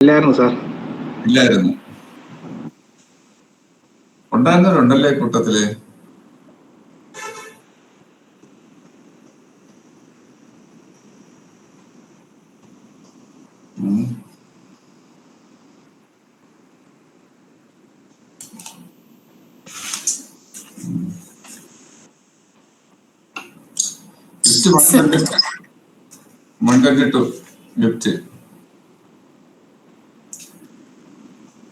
ഇല്ലായിരുന്നു സാർ. ഇല്ലായിരുന്നു. ഉണ്ടായിരുന്നവരുണ്ടല്ലേ കൂട്ടത്തില്?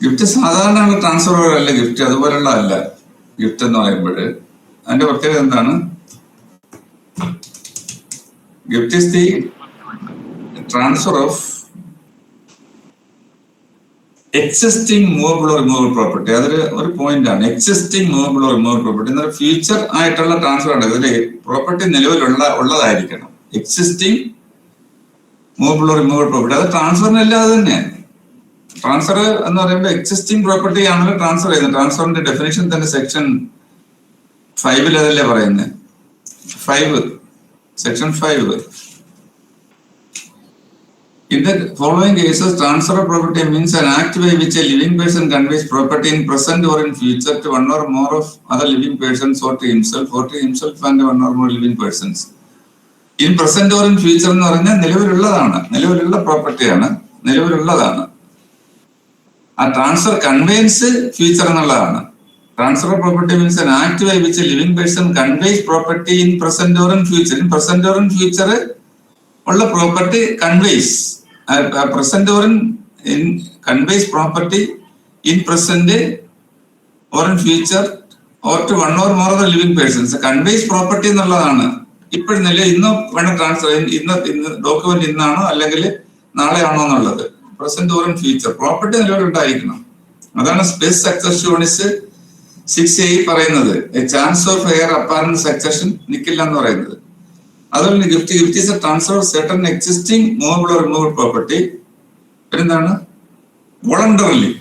ഗിഫ്റ്റ് സാധാരണ ട്രാൻസ്ഫർ അല്ല ഗിഫ്റ്റ്, അതുപോലുള്ള അല്ല ഗിഫ്റ്റ് എന്ന് പറയുമ്പോൾ. അതിന്റെ പ്രത്യേകത എന്താണ്? Gift is the transfer of existing movable or removable property. അതൊരു പോയിന്റ് ആണ്. Existing movable or removable property എന്നൊരു ഫ്യൂച്ചർ ആയിട്ടുള്ള ട്രാൻസ്ഫർ ആണ്. ഇതിൽ പ്രോപ്പർട്ടി ഉള്ളതായിരിക്കണം. Existing movable or removable property അത് ട്രാൻസ്ഫറിനല്ല. അത് തന്നെയാണ് ട്രാൻസ്ഫർ എന്ന് പറയുമ്പോൾ എക്സിസ്റ്റിംഗ് പ്രോപ്പർട്ടി ആണല്ലോ ട്രാൻസ്ഫർ ചെയ്യുന്നത്. ട്രാൻസ്ഫറിന്റെ ഡെഫിനേഷൻ തന്നെ സെക്ഷൻ 5 അതല്ലേ പറയുന്നത്? 5 section 5. In the following cases, transfer of property means an act by which a living person conveys property in present or in future to one or more of other living persons or to himself and one or more living persons. In present or in future എന്ന് പറഞ്ഞാൽ നിലവിലുള്ള പ്രോപ്പർട്ടിയാണ്, നിലവിലുള്ളതാണ്. ആ transfer കൺവേൻസ് future എന്നുള്ളതാണ്. Transfer of property means an act by which a living person conveys property in present or in future. In present or in future ഉള്ള property conveys present or in conveys property in present or in future or to one or more of the living persons. Conveys property എന്നുള്ളതാണ്. ഇപ്പോഴും ഇന്ന് വേണം transfer, ഇന്ന് document ഇന്നാണോ അല്ലെങ്കിൽ നാളെയാണോ എന്നുള്ളത്. Present or in future property നിലവിലുണ്ടായിരിക്കണം. അതാണ് സ്പേസ് സക്സഷനിസ്റ്റ് 6A പറയുന്നത്. A chance of heir apparent succession നിൽക്കില്ല എന്ന് പറയുന്നത്. അതുപോലെ gift is a transfer of certain existing movable or removable property. പിന്നെന്താണ്? Voluntarily,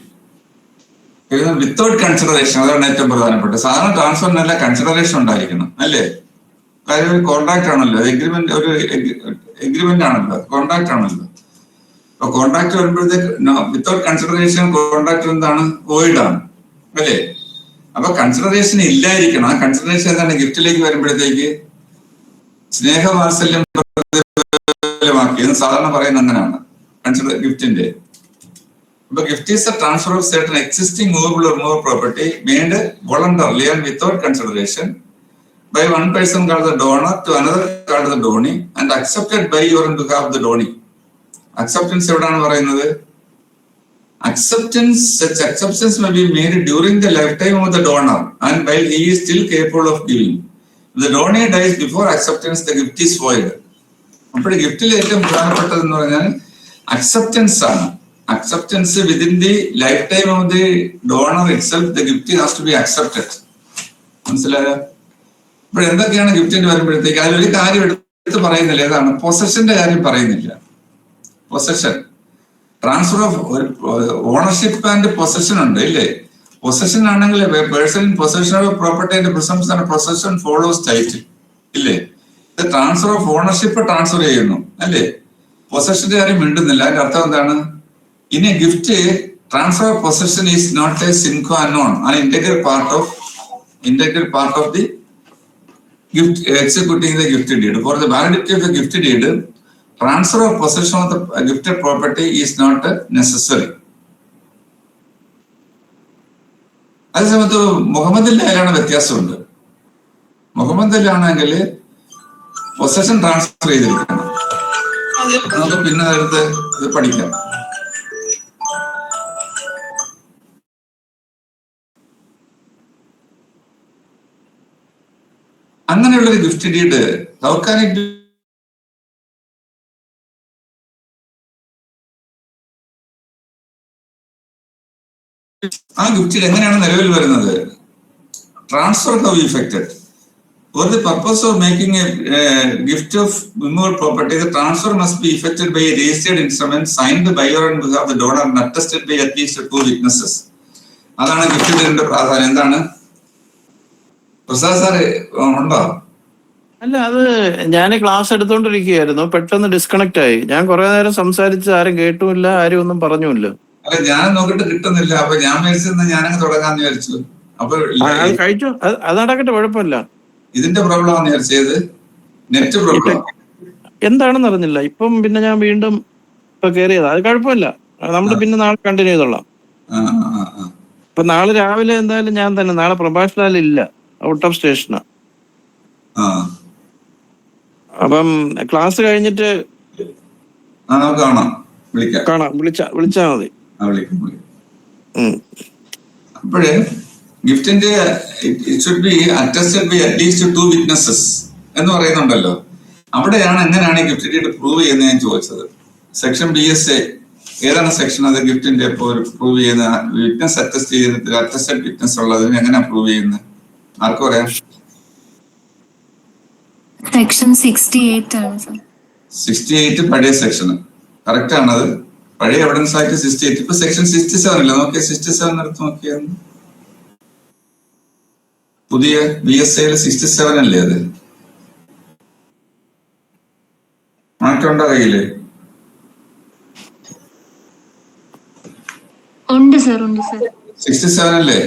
without consideration. അതാണ് ഏറ്റവും പ്രധാനപ്പെട്ടത്. സാധാരണ ട്രാൻസ്ഫറിനല്ല കൺസിഡറേഷൻ ഉണ്ടായിരിക്കണം, അല്ലേ? കാര്യം ഒരു കോൺട്രാക്ട് ആണല്ലോ, എഗ്രിമെന്റ് ആണല്ലോ, കോൺട്രാക്ട് ആണല്ലോ. അപ്പൊ കോൺട്രാക്ട് വരുമ്പോഴത്തേക്ക് വിത്തൗട്ട് കൺസിഡറേഷൻ കോൺട്രാക്ട് എന്താണ്? വോയിഡ് ആണ്, അല്ലേ? അപ്പൊ കൺസിഡറേഷൻ ഇല്ലായിരിക്കണം. ആ കൺസിഡറേഷൻ എന്താണ്? ഗിഫ്റ്റിലേക്ക് വരുമ്പോഴത്തേക്ക് സ്നേഹവാത്സല്യം എന്ന് സാധാരണ പറയുന്നത് അങ്ങനെയാണ് ഗിഫ്റ്റിന്റെ. അപ്പൊ gift is a transfer of certain existing movable or removable property made voluntarily and without consideration by one person called the donor to another called the donee and accepted by or on behalf of the donee. Acceptance എവിടെയാണ് പറയുന്നത്? Such acceptance may be made during the lifetime of the donor and while he is still capable of giving. If the donee dies before acceptance, the gift is void. അപ്പോൾ ഗിഫ്റ്റിൽ ഏറ്റവും പ്രധാനപ്പെട്ടത് എന്ന് പറഞ്ഞാൽ acceptance ആണ്. Acceptance within the life time of the donor itself the gift has to be accepted. മനസ്സിലായോ? ഇപ്പോൾ എന്തൊക്കെയാണ് ഗിഫ്റ്റിന് വരുമ്പോഴത്തേക്ക് അതിലൊരു കാര്യം എടുത്ത് പറയുന്നില്ല. ഏതാണ്? പൊസഷന്റെ കാര്യം പറയുന്നില്ല. Possession, transfer of ownership and possession ഉണ്ട്, ഇല്ലേ? പൊസഷൻ ആണെങ്കിൽ person possession of property presumption possession follows title, ഇല്ലേ? ട്രാൻസ്ഫർ ഓഫ് ഓണർഷിപ്പ് ട്രാൻസ്ഫർ ചെയ്യുന്നു, അല്ലേ? പൊസഷന്റെ കാര്യം മിണ്ടുന്നില്ല. അതിന്റെ അർത്ഥം എന്താണ്? ഇനി gift transfer of possession is not a sine qua non an integral part of the gift executing the gift deed. For the validity of the gift deed, transfer of possession of the gifted property is not necessary. അതേ സമയത്ത് മുഹമ്മദിന്റെ അതിലാണ് വ്യത്യാസമുണ്ട്. മുഹമ്മദിലാണെങ്കിൽ possession transfer ചെയ്തിരിക്കണം. നമുക്ക് പിന്നെ അടുത്ത് ഇത് പഠിക്കാം. അങ്ങനെയുള്ളൊരു gift deed how can it ആ ഗിഫ്റ്റ് എങ്ങനെയാണ് നിലവിൽ വരുന്നത്? Transfer how effected for the purpose of making a gift of removable property the transfer must be effected by a registered instrument signed by or on behalf of the donor and attested by at least 2 witnesses. അതാണ് gift ഡീഡിന്റെ പ്രാധാന്യം. എന്താണ്? Prasad sir ഉണ്ടോ? അല്ല, അത് ഞാൻ class എടുത്തോണ്ടിരിക്കുകയായിരുന്നു, പെട്ടെന്ന് disconnect ആയി. ഞാൻ കുറെ നേരം സംസാരിച്ച് ആരും കേട്ടുമില്ല, ആരും ഒന്നും പറഞ്ഞുമില്ല. അല്ല, ഞാൻ നോക്കിട്ട് കിട്ടുന്നില്ല. അപ്പൊ ഞാൻ വിചാരിച്ചെന്ന് ഞാനങ്ങ് തുടങ്ങാന്ന് വിചാരിച്ചു. അപ്പൊ അത് കഴിച്ചു, അത് നടക്കട്ടെ, കുഴപ്പമില്ല. ഇതിന്റെ പ്രോബ്ലം ആണെന്ന് വിചാരിച്ചത്, നെറ്റ് പ്രോബ്ലം എന്താണെന്ന് അറിഞ്ഞില്ല. ഇപ്പം പിന്നെ ഞാൻ വീണ്ടും ഇപ്പൊ കയറിയതാ. അത് കുഴപ്പമില്ല, നമ്മൾ പിന്നെ നാളെ കണ്ടിന്യൂ ചെയ്തോളാം. ഇപ്പൊ നാളെ രാവിലെ എന്തായാലും ഞാൻ തന്നെ, നാളെ പ്രഭാഷ് ലാൽ ഇല്ല, ഔട്ട് ഓഫ് സ്റ്റേഷനാ. അപ്പം ക്ലാസ് കഴിഞ്ഞിട്ട് കാണാം, വിളിച്ചാ മതി. അപ്പോഴേ ഗിഫ്റ്റിന്റെ it should be attested by at least 2 witnesses എന്ന് പറയുന്നുണ്ടല്ലോ. അവിടെയാണ് എങ്ങനെയാണ് ഈ ഗിഫ്റ്റ് ഡീഡ് പ്രൂവ് ചെയ്യുന്നത് ഞാൻ ചോദിച്ചത്. സെക്ഷൻ BSA ഏതാണ് സെക്ഷൻ? അത് ഗിഫ്റ്റിന്റെ പ്രൂവ് ചെയ്യുന്ന വിറ്റ്നസ് അറ്റസ്റ്റ് ചെയ്തിട്ട് അറ്റസ്റ്റഡ് വിറ്റ്നസ് ഉള്ളതിന് എങ്ങനെ പ്രൂവ് ചെയ്യുന്നത്? ആർക്കും പറയാം? സെക്ഷൻ 68 ആണ് സർ. 68 പഴയ സെക്ഷൻ കറക്റ്റ് ആണത്. പഴയ എവിഡൻസ് ആയിട്ട് 68. ഇപ്പൊ സെക്ഷൻ 67 അല്ലേ? നോക്കിയാൽ 67 എടുത്ത് നോക്കിയാൽ പുതിയ BSA 67 അല്ലേ? അത് മാറ്റമുണ്ടോ കയ്യില്? ഉണ്ട് സർ, ഉണ്ട് സർ. 67 അല്ലേ?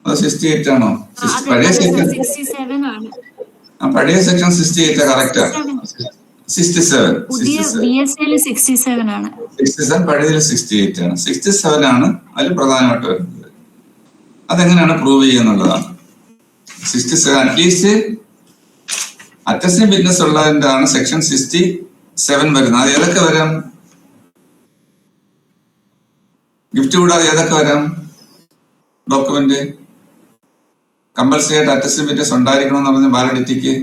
അത് 68 ആണോ? പഴയ സെക്ഷൻ 67 ആണ്. പഴയ സെക്ഷൻ 68 കറക്റ്റാ. 67 ആണ്. 67 പഴയതിൽ 68 ആണ്. 67 ആണ് അതിൽ പ്രധാനമായിട്ട് വരുന്നത്. അതെങ്ങനെയാണ് പ്രൂവ് ചെയ്യുന്നുള്ളതാണ്. 67 അറ്റ്ലീസ്റ്റ് അറ്റസ്റ്റഡ് വിറ്റ്നസ് ഉള്ളതിന്റെ ആണ് സെക്ഷൻ 67 വരുന്നത്. അത് ഏതൊക്കെ വരാം? ഗിഫ്റ്റ് കൂടാതെ ഏതൊക്കെ വരാം? ഡോക്യുമെന്റ് കമ്പൽസറി ആയിട്ട് അറ്റസ്റ്റഡ് വിറ്റ്നസ് ഉണ്ടായിരിക്കണം എന്ന് പറഞ്ഞ വാലിഡിറ്റിക്ക്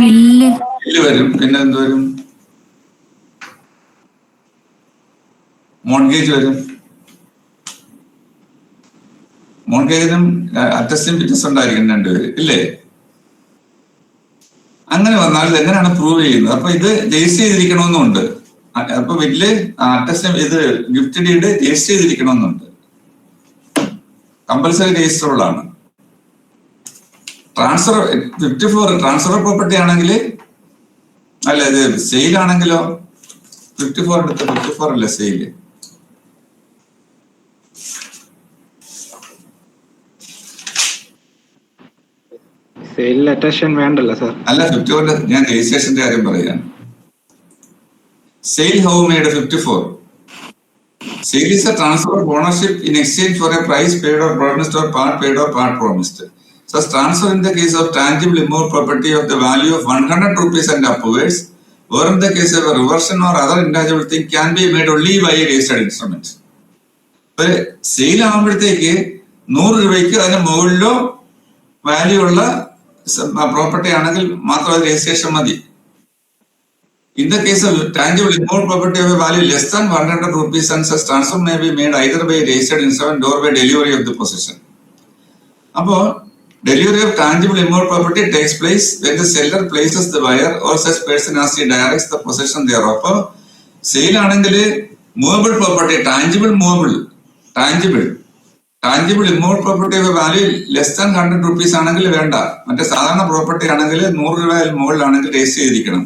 ബില്ല് വരും. പിന്നെ എന്ത് വരും? മോർഗേജ് വരും. മോർഗേജിനും അറ്റസ്റ്റഡ് വിറ്റ്നസ് ഉണ്ടായിരിക്കും, രണ്ടുപേര് ഇല്ലേ? അങ്ങനെ വന്നാൽ ഇത് എങ്ങനെയാണ് പ്രൂവ് ചെയ്യുന്നത്? അപ്പൊ ഇത് രജിസ്റ്റർ ചെയ്തിരിക്കണമെന്നുണ്ട്. അപ്പൊ വലിയ അറ്റസ്റ്റഡ് ഇത് ഗിഫ്റ്റ് ഡീഡ് രജിസ്റ്റർ ചെയ്തിരിക്കണമെന്നുണ്ട്. കമ്പൽസറി രജിസ്റ്ററബിൾ ആണ്. ട്രാൻസ്ഫർ 54 ട്രാൻസ്ഫർ പ്രോപ്പർട്ടി ആണെങ്കിൽ, അല്ല ഇത് സെയിൽ ആണെങ്കിലോ 54 എടുത്ത് 54 അല്ലേ സെയില്? വേണ്ടല്ലോ സാർ. അല്ല, 54 ഞാൻ രജിസ്ട്രേഷന്റെ കാര്യം പറയാം. Sale how made 54. Sale is a transfer of ownership in exchange for a price paid or promised or part paid or part promised. So, transfer in the case of tangible immovable property of the value of 100 rupees and upwards, or in the case of a reversion or other intangible thing can be made only by a registered instrument. But sale ആകുമ്പോഴത്തേക്ക് 100 രൂപയ്ക്ക് അതിന് മുകളിലോ value ഉള്ള property ആണെങ്കിൽ മാത്രം registration മതി. In the case of tangible immovable property of a value less than 100 rupees and such transfer may be made either by registered instrument or by delivery of the possession. Appo delivery of tangible immovable property takes place when the seller places the buyer or such person as he directs the possession thereof. Sale ആണെങ്കിൽ movable property, tangible immovable property of a value less than 100 rupees ആണെങ്കിൽ വേണ്ട. മറ്റേ സാധാരണ property ആണെങ്കിൽ 100 രൂപയിൽ മുകളിലാണെങ്കിൽ register ചെയ്തിരിക്കണം.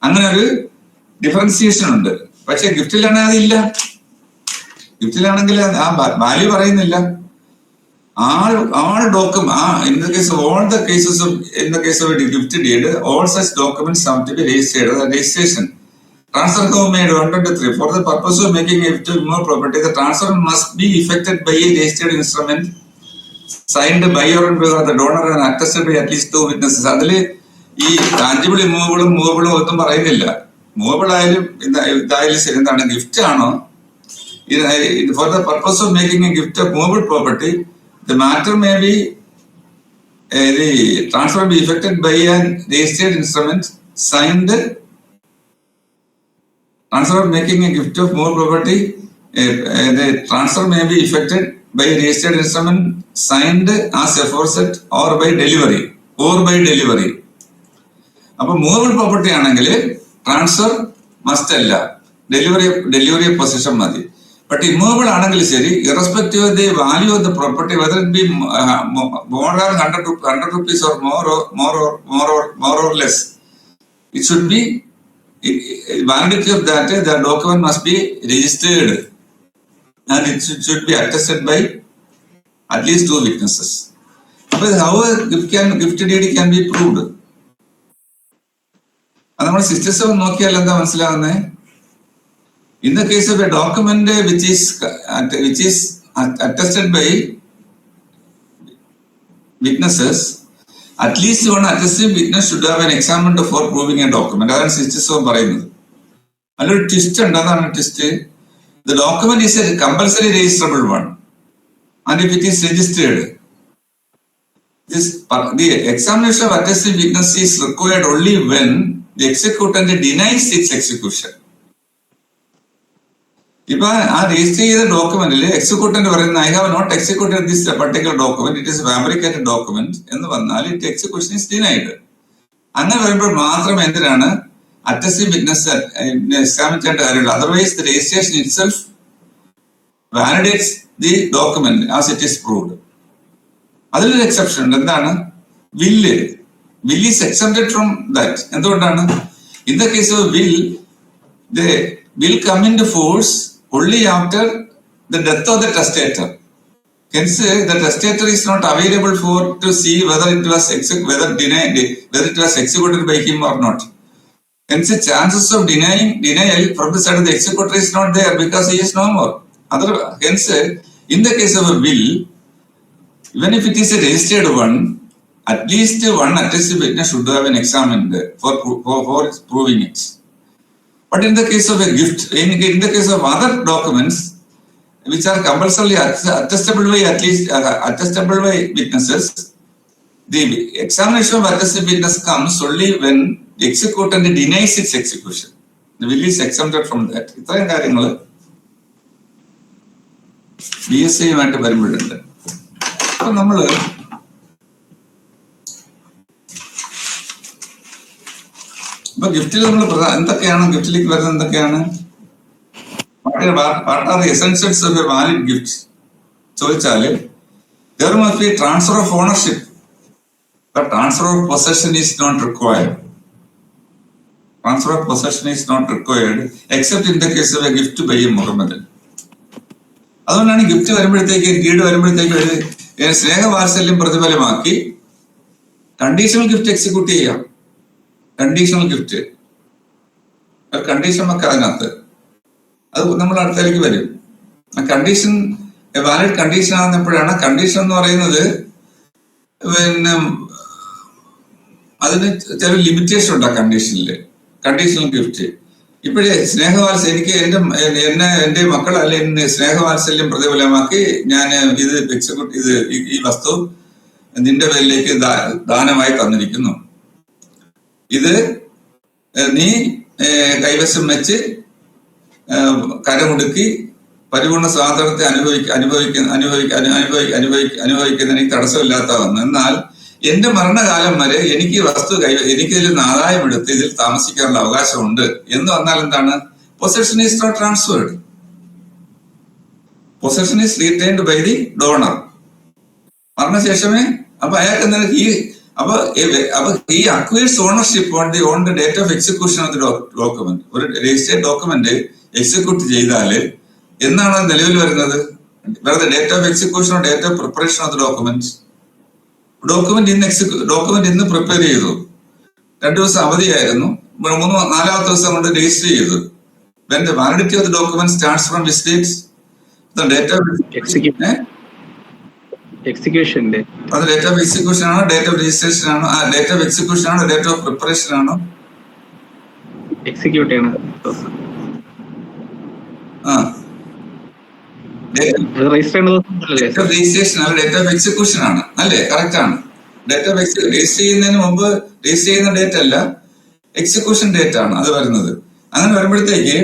അങ്ങനെ ഒരു ഡിഫറൻസിയേഷൻ ഉണ്ട്. പക്ഷെ ഗിഫ്റ്റിലാണെങ്കിൽ അതില്ല. ഗിഫ്റ്റിലാണെങ്കിൽ ആ വാല്യൂ പറയുന്നില്ല. all documents in the case of all the cases of in the case of a gift deed, all such documents have to be registered. The registration transfer made 123 for the purpose of making a gift more property. The transfer must be effected by a registered instrument signed by or the donor and attested by at least 2 witnesses. അതില് ഈ tangible ഇമ്മൂവബിളും മൂവബിളും ഒന്നും പറയുന്നില്ല. Movable ആയാലും ഇതായാലും ശരി, എന്താണ് gift ആണോ? Four the purpose of making a gift of movable property, the matter may be the transfer be effected by a registered instrument signed. Transfer of making a gift of more property, the transfer may be effected by a registered instrument signed as aforesaid or by delivery. അപ്പൊ movable property ആണെങ്കിൽ transfer must അല്ല, delivery of position മതി. But immovable ആണെങ്കിൽ ശരി, irrespective of the value of the property, whether it be more than 100 rupees or more or less, it should be validity of that, the document must be registered and it should be attested by at least 2 witnesses. But how a gift deed can be proved? അത് നമ്മൾ 67 നോക്കിയാൽ എന്താ മനസ്സിലാവുന്നത്? In the case of a document which is attested by witnesses, at least one attesting witness should have an examined for proving a document. അതാണ് 67 പറയുന്നത്. അതിലൊരു twist ഉണ്ട്. അതാണ് twist. The document is a compulsory registrable one, and if it is registered, the examination of attesting witness is required only when the executant denies its execution. ഇപ്പൊ ആ register ചെയ്ത ഡോക്യുമെന്റിൽ executant പറയുന്നത് I have not executed this particular document, it is fabricated document എന്ന് പറഞ്ഞാൽ it execution is denied. അങ്ങനെ വരുമ്പോൾ മാത്രം എന്തിനാണ് അറ്റസ്റ്റിംഗ് വിറ്റ്നസ് എക്സാമിൻ ചെയ്യേണ്ട കാര്യമുള്ളൂ. Otherwise the registration itself validates the document as it is proved. അതിലൊരു എക്സെപ്ഷൻ ഉണ്ട്. എന്താണ്? വില്ല് ഈസ് എക്സെപ്റ്റഡ് ഫ്രം ദാറ്റ്. എന്തുകൊണ്ടാണ്? In the case of the will come into force only after the death of the testator. Hence, the testator is not available to see whether it was executed by him or not. Hence, chances of denial from the side of the executor is not there because he is no more. Hence, in the case of a will, even if it is a registered one, at least one attested witness should have been examined for proving it. But in the case of a gift, in the case of other documents which are compulsorily attestable by witnesses, the examination of attested witness comes only when the executant denies its execution. The will is exempted from that. ഇത്രയും കാര്യങ്ങൾ BSc വരുമ്പോഴുണ്ട്. അപ്പൊ നമ്മള് ഇപ്പൊ ഗിഫ്റ്റിൽ നമ്മൾ എന്തൊക്കെയാണ് ഗിഫ്റ്റിലേക്ക് വരുന്നത്? എന്തൊക്കെയാണ്? What are the essentials of A valid gift ചോദിച്ചാല് there must be transfer of ownership, but transfer of possession is not required. Transfer of possession is not required except in the case of a gift by a Muhammadan. അതുകൊണ്ടാണ് gift വരുമ്പോഴത്തേക്ക്, ഗീഡ് വരുമ്പോഴത്തേക്ക് സ്നേഹവാത്സല്യം പ്രതിഫലമാക്കി conditional gift execute ചെയ്യാം. Conditional gift condition ഒക്കെ അതിനകത്ത് അത് നമ്മൾ അടുത്തേക്ക് വരും. കണ്ടീഷൻ വാലിഡ് കണ്ടീഷൻ ആകുന്നപ്പോഴാണ് കണ്ടീഷൻ എന്ന് പറയുന്നത് പിന്നെ അതിന് ചില ലിമിറ്റേഷൻ ഉണ്ട് ആ കണ്ടീഷനിൽ. കണ്ടീഷണൽ ഗിഫ്റ്റ് ഇപ്പോഴേ സ്നേഹവാത്സല്യം എനിക്ക് എന്റെ മക്കൾ അല്ലെ എന്നെ സ്നേഹവാത്സല്യം പ്രതിഫലമാക്കി ഞാൻ ഇത് എക്സിക്യൂട്ട് ഈ വസ്തു നിന്റെ പേരിലേക്ക് ദാനമായി തന്നിരിക്കുന്നു, ഇത് നീ കൈവശം വെച്ച് കരമുടുക്കി പരിപൂർണ സ്വാതന്ത്ര്യത്തെ അനുഭവിക്കുന്നതിന് തടസ്സമില്ലാത്തവന്ന്. എന്നാൽ എന്റെ മരണകാലം വരെ എനിക്ക് വസ്തു എനിക്കിതിൽ ആദായം എടുത്ത് ഇതിൽ താമസിക്കാനുള്ള അവകാശമുണ്ട് എന്ന് വന്നാൽ എന്താണ്? Possession is not transferred. Possession is retained by the donor. മരണശേഷമേ അപ്പൊ അയാൾക്ക് അപ്പൊ ഈ acquires ownership on the date of execution of the document. ഒരു രജിസ്റ്റേർഡ് ഡോക്യുമെന്റ് എക്സിക്യൂട്ട് ചെയ്താല് എന്നാണ് അത് നിലവിൽ വരുന്നത്? വെറുതെ date of execution or date of preparation of the document. Document ഇന്ന് പ്രിപ്പയർ ചെയ്തു, 2 ദിവസം അവധിയായിരുന്നു, 4-ാമത്തെ ദിവസം കൊണ്ട് രജിസ്റ്റർ ചെയ്തു. When the validity of the document starts from which date? The date of execution അത് ഡേറ്റ് ഓഫ് എക്സിക്യൂഷൻ ആണോ, ഡേറ്റ് ഓഫ് രജിസ്ട്രേഷൻ ആണോ, date of execution ആണോ, ഡേറ്റ് ഓഫ് പ്രിപ്പറേഷൻ ആണോ? എക്സിക്യൂട്ട് ചെയ്യണം. രജിസ്ട്രേഷൻ ആണ്, ഡേറ്റ് ഓഫ് എക്സിക്യൂഷൻ ആണ് അല്ലേ? Correct ആണ്. ഡേറ്റ് ഓഫ് രജിസ്റ്റർ ചെയ്യുന്നതിന് മുമ്പ് രജിസ്റ്റർ ചെയ്യുന്ന ഡേറ്റ് അല്ല, എക്സിക്യൂഷൻ ഡേറ്റ് ആണ് അത് വരുന്നത്. അങ്ങനെ വരുമ്പോഴത്തേക്ക്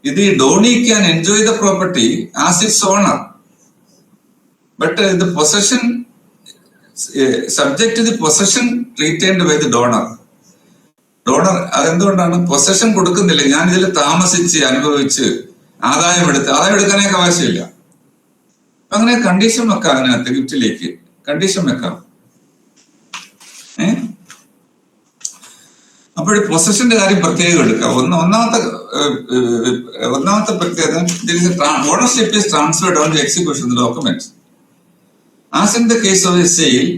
ഇത് donee can enjoy the property as its owner, but the possession subject to the possession retained by the donor. അതെന്തുകൊണ്ടാണ്? പൊസഷൻ കൊടുക്കുന്നില്ല, ഞാൻ ഇതിൽ താമസിച്ച് അനുഭവിച്ച് ആദായം എടുക്കാനേ ആവശ്യമില്ല. അങ്ങനെ കണ്ടീഷൻ വെക്കാം, അതിനകത്ത് ഗിഫ്റ്റിലേക്ക് കണ്ടീഷൻ വെക്കാം. അപ്പോൾ പൊസഷന്റെ കാര്യം പ്രത്യേകം എടുക്കാം. ഒന്നാമത്തെ പ്രത്യേകത, ownership is transferred on the execution of the document. As in the case of a sale,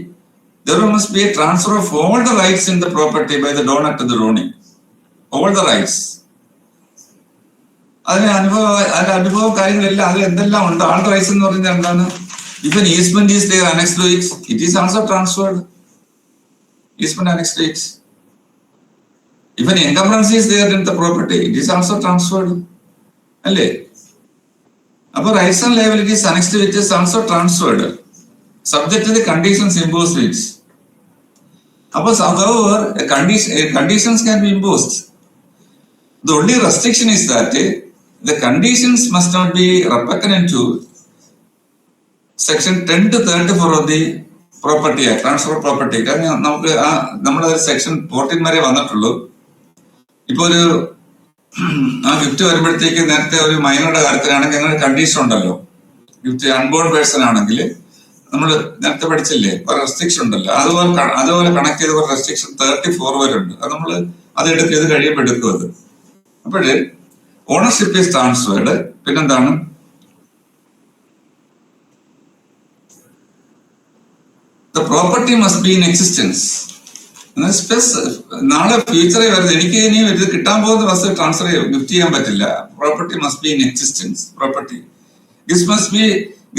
there must be a transfer of all the rights in the property by the donor to the donee. All the rights. അതിന്റെ അനുഭവ കാര്യങ്ങളെല്ലാം അത് എന്തെല്ലാം ഉണ്ട്. ആൾ rights എന്ന് പറഞ്ഞാൽ എന്താണ്? If an easement is there annexed to it, it is also transferred. Easement annexed to it. If an encumbrance is there in the property, it is also transferred. അല്ലേ? അപ്പൊ rights and liabilities annexed to it is also transferred, subject to the conditions imposed to it. However, conditions can be imposed. The only restriction is that the conditions must not be repugnant to section 10 to 34 of the Property Act, Transfer of Property Act. നമ്മുടെ section 14 വരെ വന്നിട്ടുള്ളൂ. ഇപ്പൊ ഒരു gift വരുമ്പോഴത്തേക്ക് നേരത്തെ ഒരു മൈനറുടെ കാര്യത്തിലാണെങ്കിൽ അങ്ങനെ കണ്ടീഷൻ ഉണ്ടല്ലോ. ഗിഫ്റ്റ് അൺബോൺ പേഴ്സൺ ആണെങ്കിൽ നമ്മൾ നേരത്തെ പഠിച്ചില്ലേ, ഒരു റെസ്ട്രിക്ഷൻ ഉണ്ടല്ലോ. അതുപോലെ കണക്ട് ചെയ്ത ഒരു റെസ്ട്രിക്ഷൻ 34 വരെ ഉണ്ട്. അത് നമ്മൾ അത് കഴിയുമ്പോൾ എടുക്കും അത്. അപ്പോഴ് ഓണർഷിപ്പ് ഈസ് ട്രാൻസ്ഫേർഡ്. പിന്നെന്താണ്? The property must be in existence. നാളെ ഫ്യൂച്ചറിൽ വരുന്നത് എനിക്ക് ഇനി ഇത് കിട്ടാൻ പോകുന്ന വസ്തു ട്രാൻസ്ഫർ ഗിഫ്റ്റ് ചെയ്യാൻ പറ്റില്ല. Property must be in existence. Property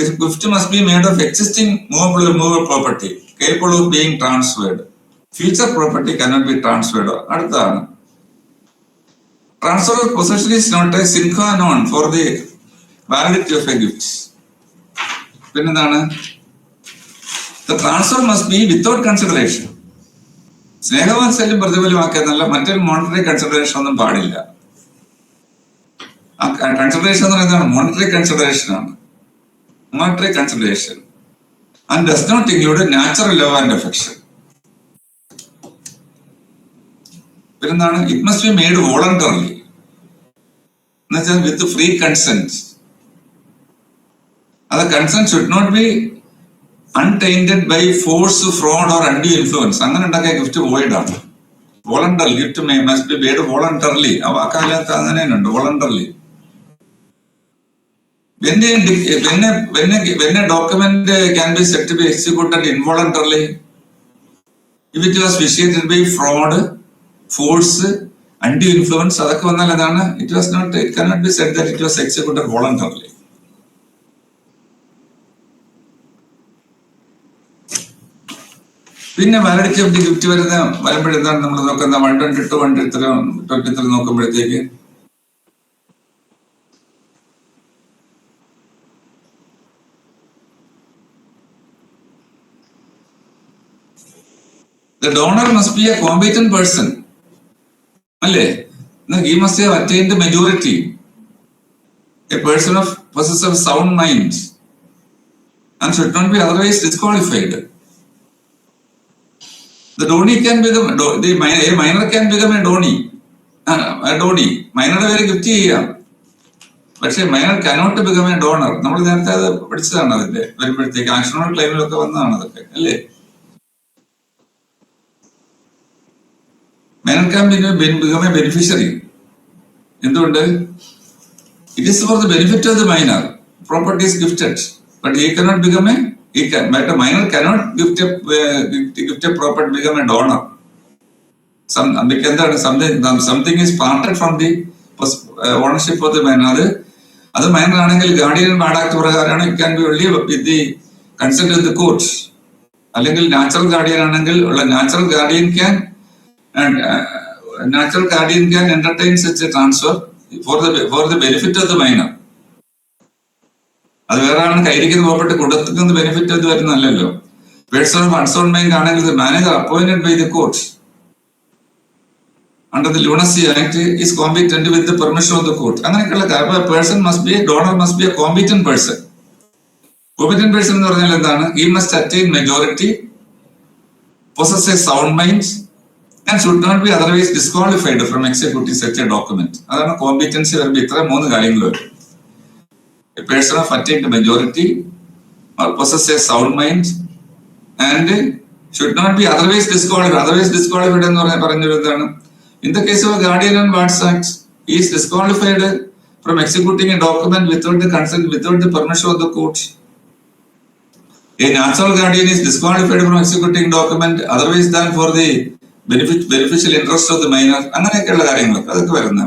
gift must be made of existing movable or movable property capable of being transferred. Future property cannot be transferred. അടുത്താണ്, transfer of possession is not a sine non for the validity of a gift. പിന്നെന്താണ്? The transfer must be without consideration. സ്നേഹവാത്സല്യം പ്രതിഫലമാക്കിയെന്നല്ല, മറ്റൊരു monetary consideration ഒന്നും പാടില്ല. ആ consideration എന്ന് പറയുന്നതാണ് monetary consideration ആണ്. Monetary consideration and does not include natural love and affection. പിന്നെന്താണ്? It must be made voluntarily, എന്നുവെച്ചാൽ with free consent. The consent should not be untainted by force, fraud or undue influence. അങ്ങനെ ഉണ്ടാക്കിയ gift void ആണ്. Voluntary gift must be made voluntarily. ആ വാക്കാലത്ത് അങ്ങനെ ഉണ്ട്, voluntarily. When a document can be said to be executed involuntarily, if it was vitiated by fraud, force, undue influence, അതൊക്കെ വന്നാൽ എന്താണ്? It cannot be said that it was executed voluntarily. പിന്നെ validity of the gift വരുമ്പോഴെന്താണ് നമ്മൾ നോക്കുന്ന 122, 123 നോക്കുമ്പോഴത്തേക്ക് the donor must be a competent person. അല്ലേ? He must have attained the majority. A person of possessive sound mind and should not be otherwise disqualified. The donee can become a minor can become a donee. മൈനറുടെ പേര് gift ചെയ്യാം, പക്ഷെ minor cannot become a donor. നമ്മൾ നേരത്തെ അത് പഠിച്ചതാണ്. അതിന്റെ വരുമ്പോഴത്തേക്ക് ആക്ഷണൽ ക്ലെയിമിലൊക്കെ വന്നതാണ് അതൊക്കെ, അല്ലേ? Minor can become a beneficiary. എന്തുകൊണ്ട്? It is for the benefit of the minor. Property is gifted, but he cannot become but a minor cannot gift a property, become a donor. Something is parted from the ownership of the minor. അത് minor ആണെങ്കിൽ guardian bad act പ്രകാരമാണ്. It can be only with the consent of the court. അല്ലെങ്കിൽ natural guardian ആണെങ്കിൽ natural guardian can entertain such a transfer for the benefit of the minor. അത് വേറെ ആണ് കയ്യിരിക്കുന്ന property കൊടുക്കുന്ന benefit അത് വരുന്നല്ലോ. പേഴ്സൺ ഓഫ് അൺസോൺ മൈൻഡ് ആണെങ്കിൽ manager appointed by the court under the Lunacy Act is competent with the permission of the court. അങ്ങനെയൊക്കെയുള്ള person must be a donor, must be a competent person. Competent person എന്ന് പറഞ്ഞാൽ എന്താണ്? He must attain majority, possess a sound mind and should not be otherwise disqualified from executing such a document. അതാണ് competency വരുമ്പോൾ ഇത്ര 3 കാര്യങ്ങൾ വരും. A person of attained majority or possess a sound mind and should not be otherwise disqualified. Otherwise disqualified എന്ന് പറഞ്ഞൊരു എന്താണ്? In the case of a guardian and wards act, he is disqualified from executing a document without the consent, without the permission of the court. A natural guardian is disqualified from executing document otherwise than for the beneficial interest of the minor. അങ്ങനെയൊക്കെയുള്ള കാര്യങ്ങളൊക്കെ അതൊക്കെ വരുന്ന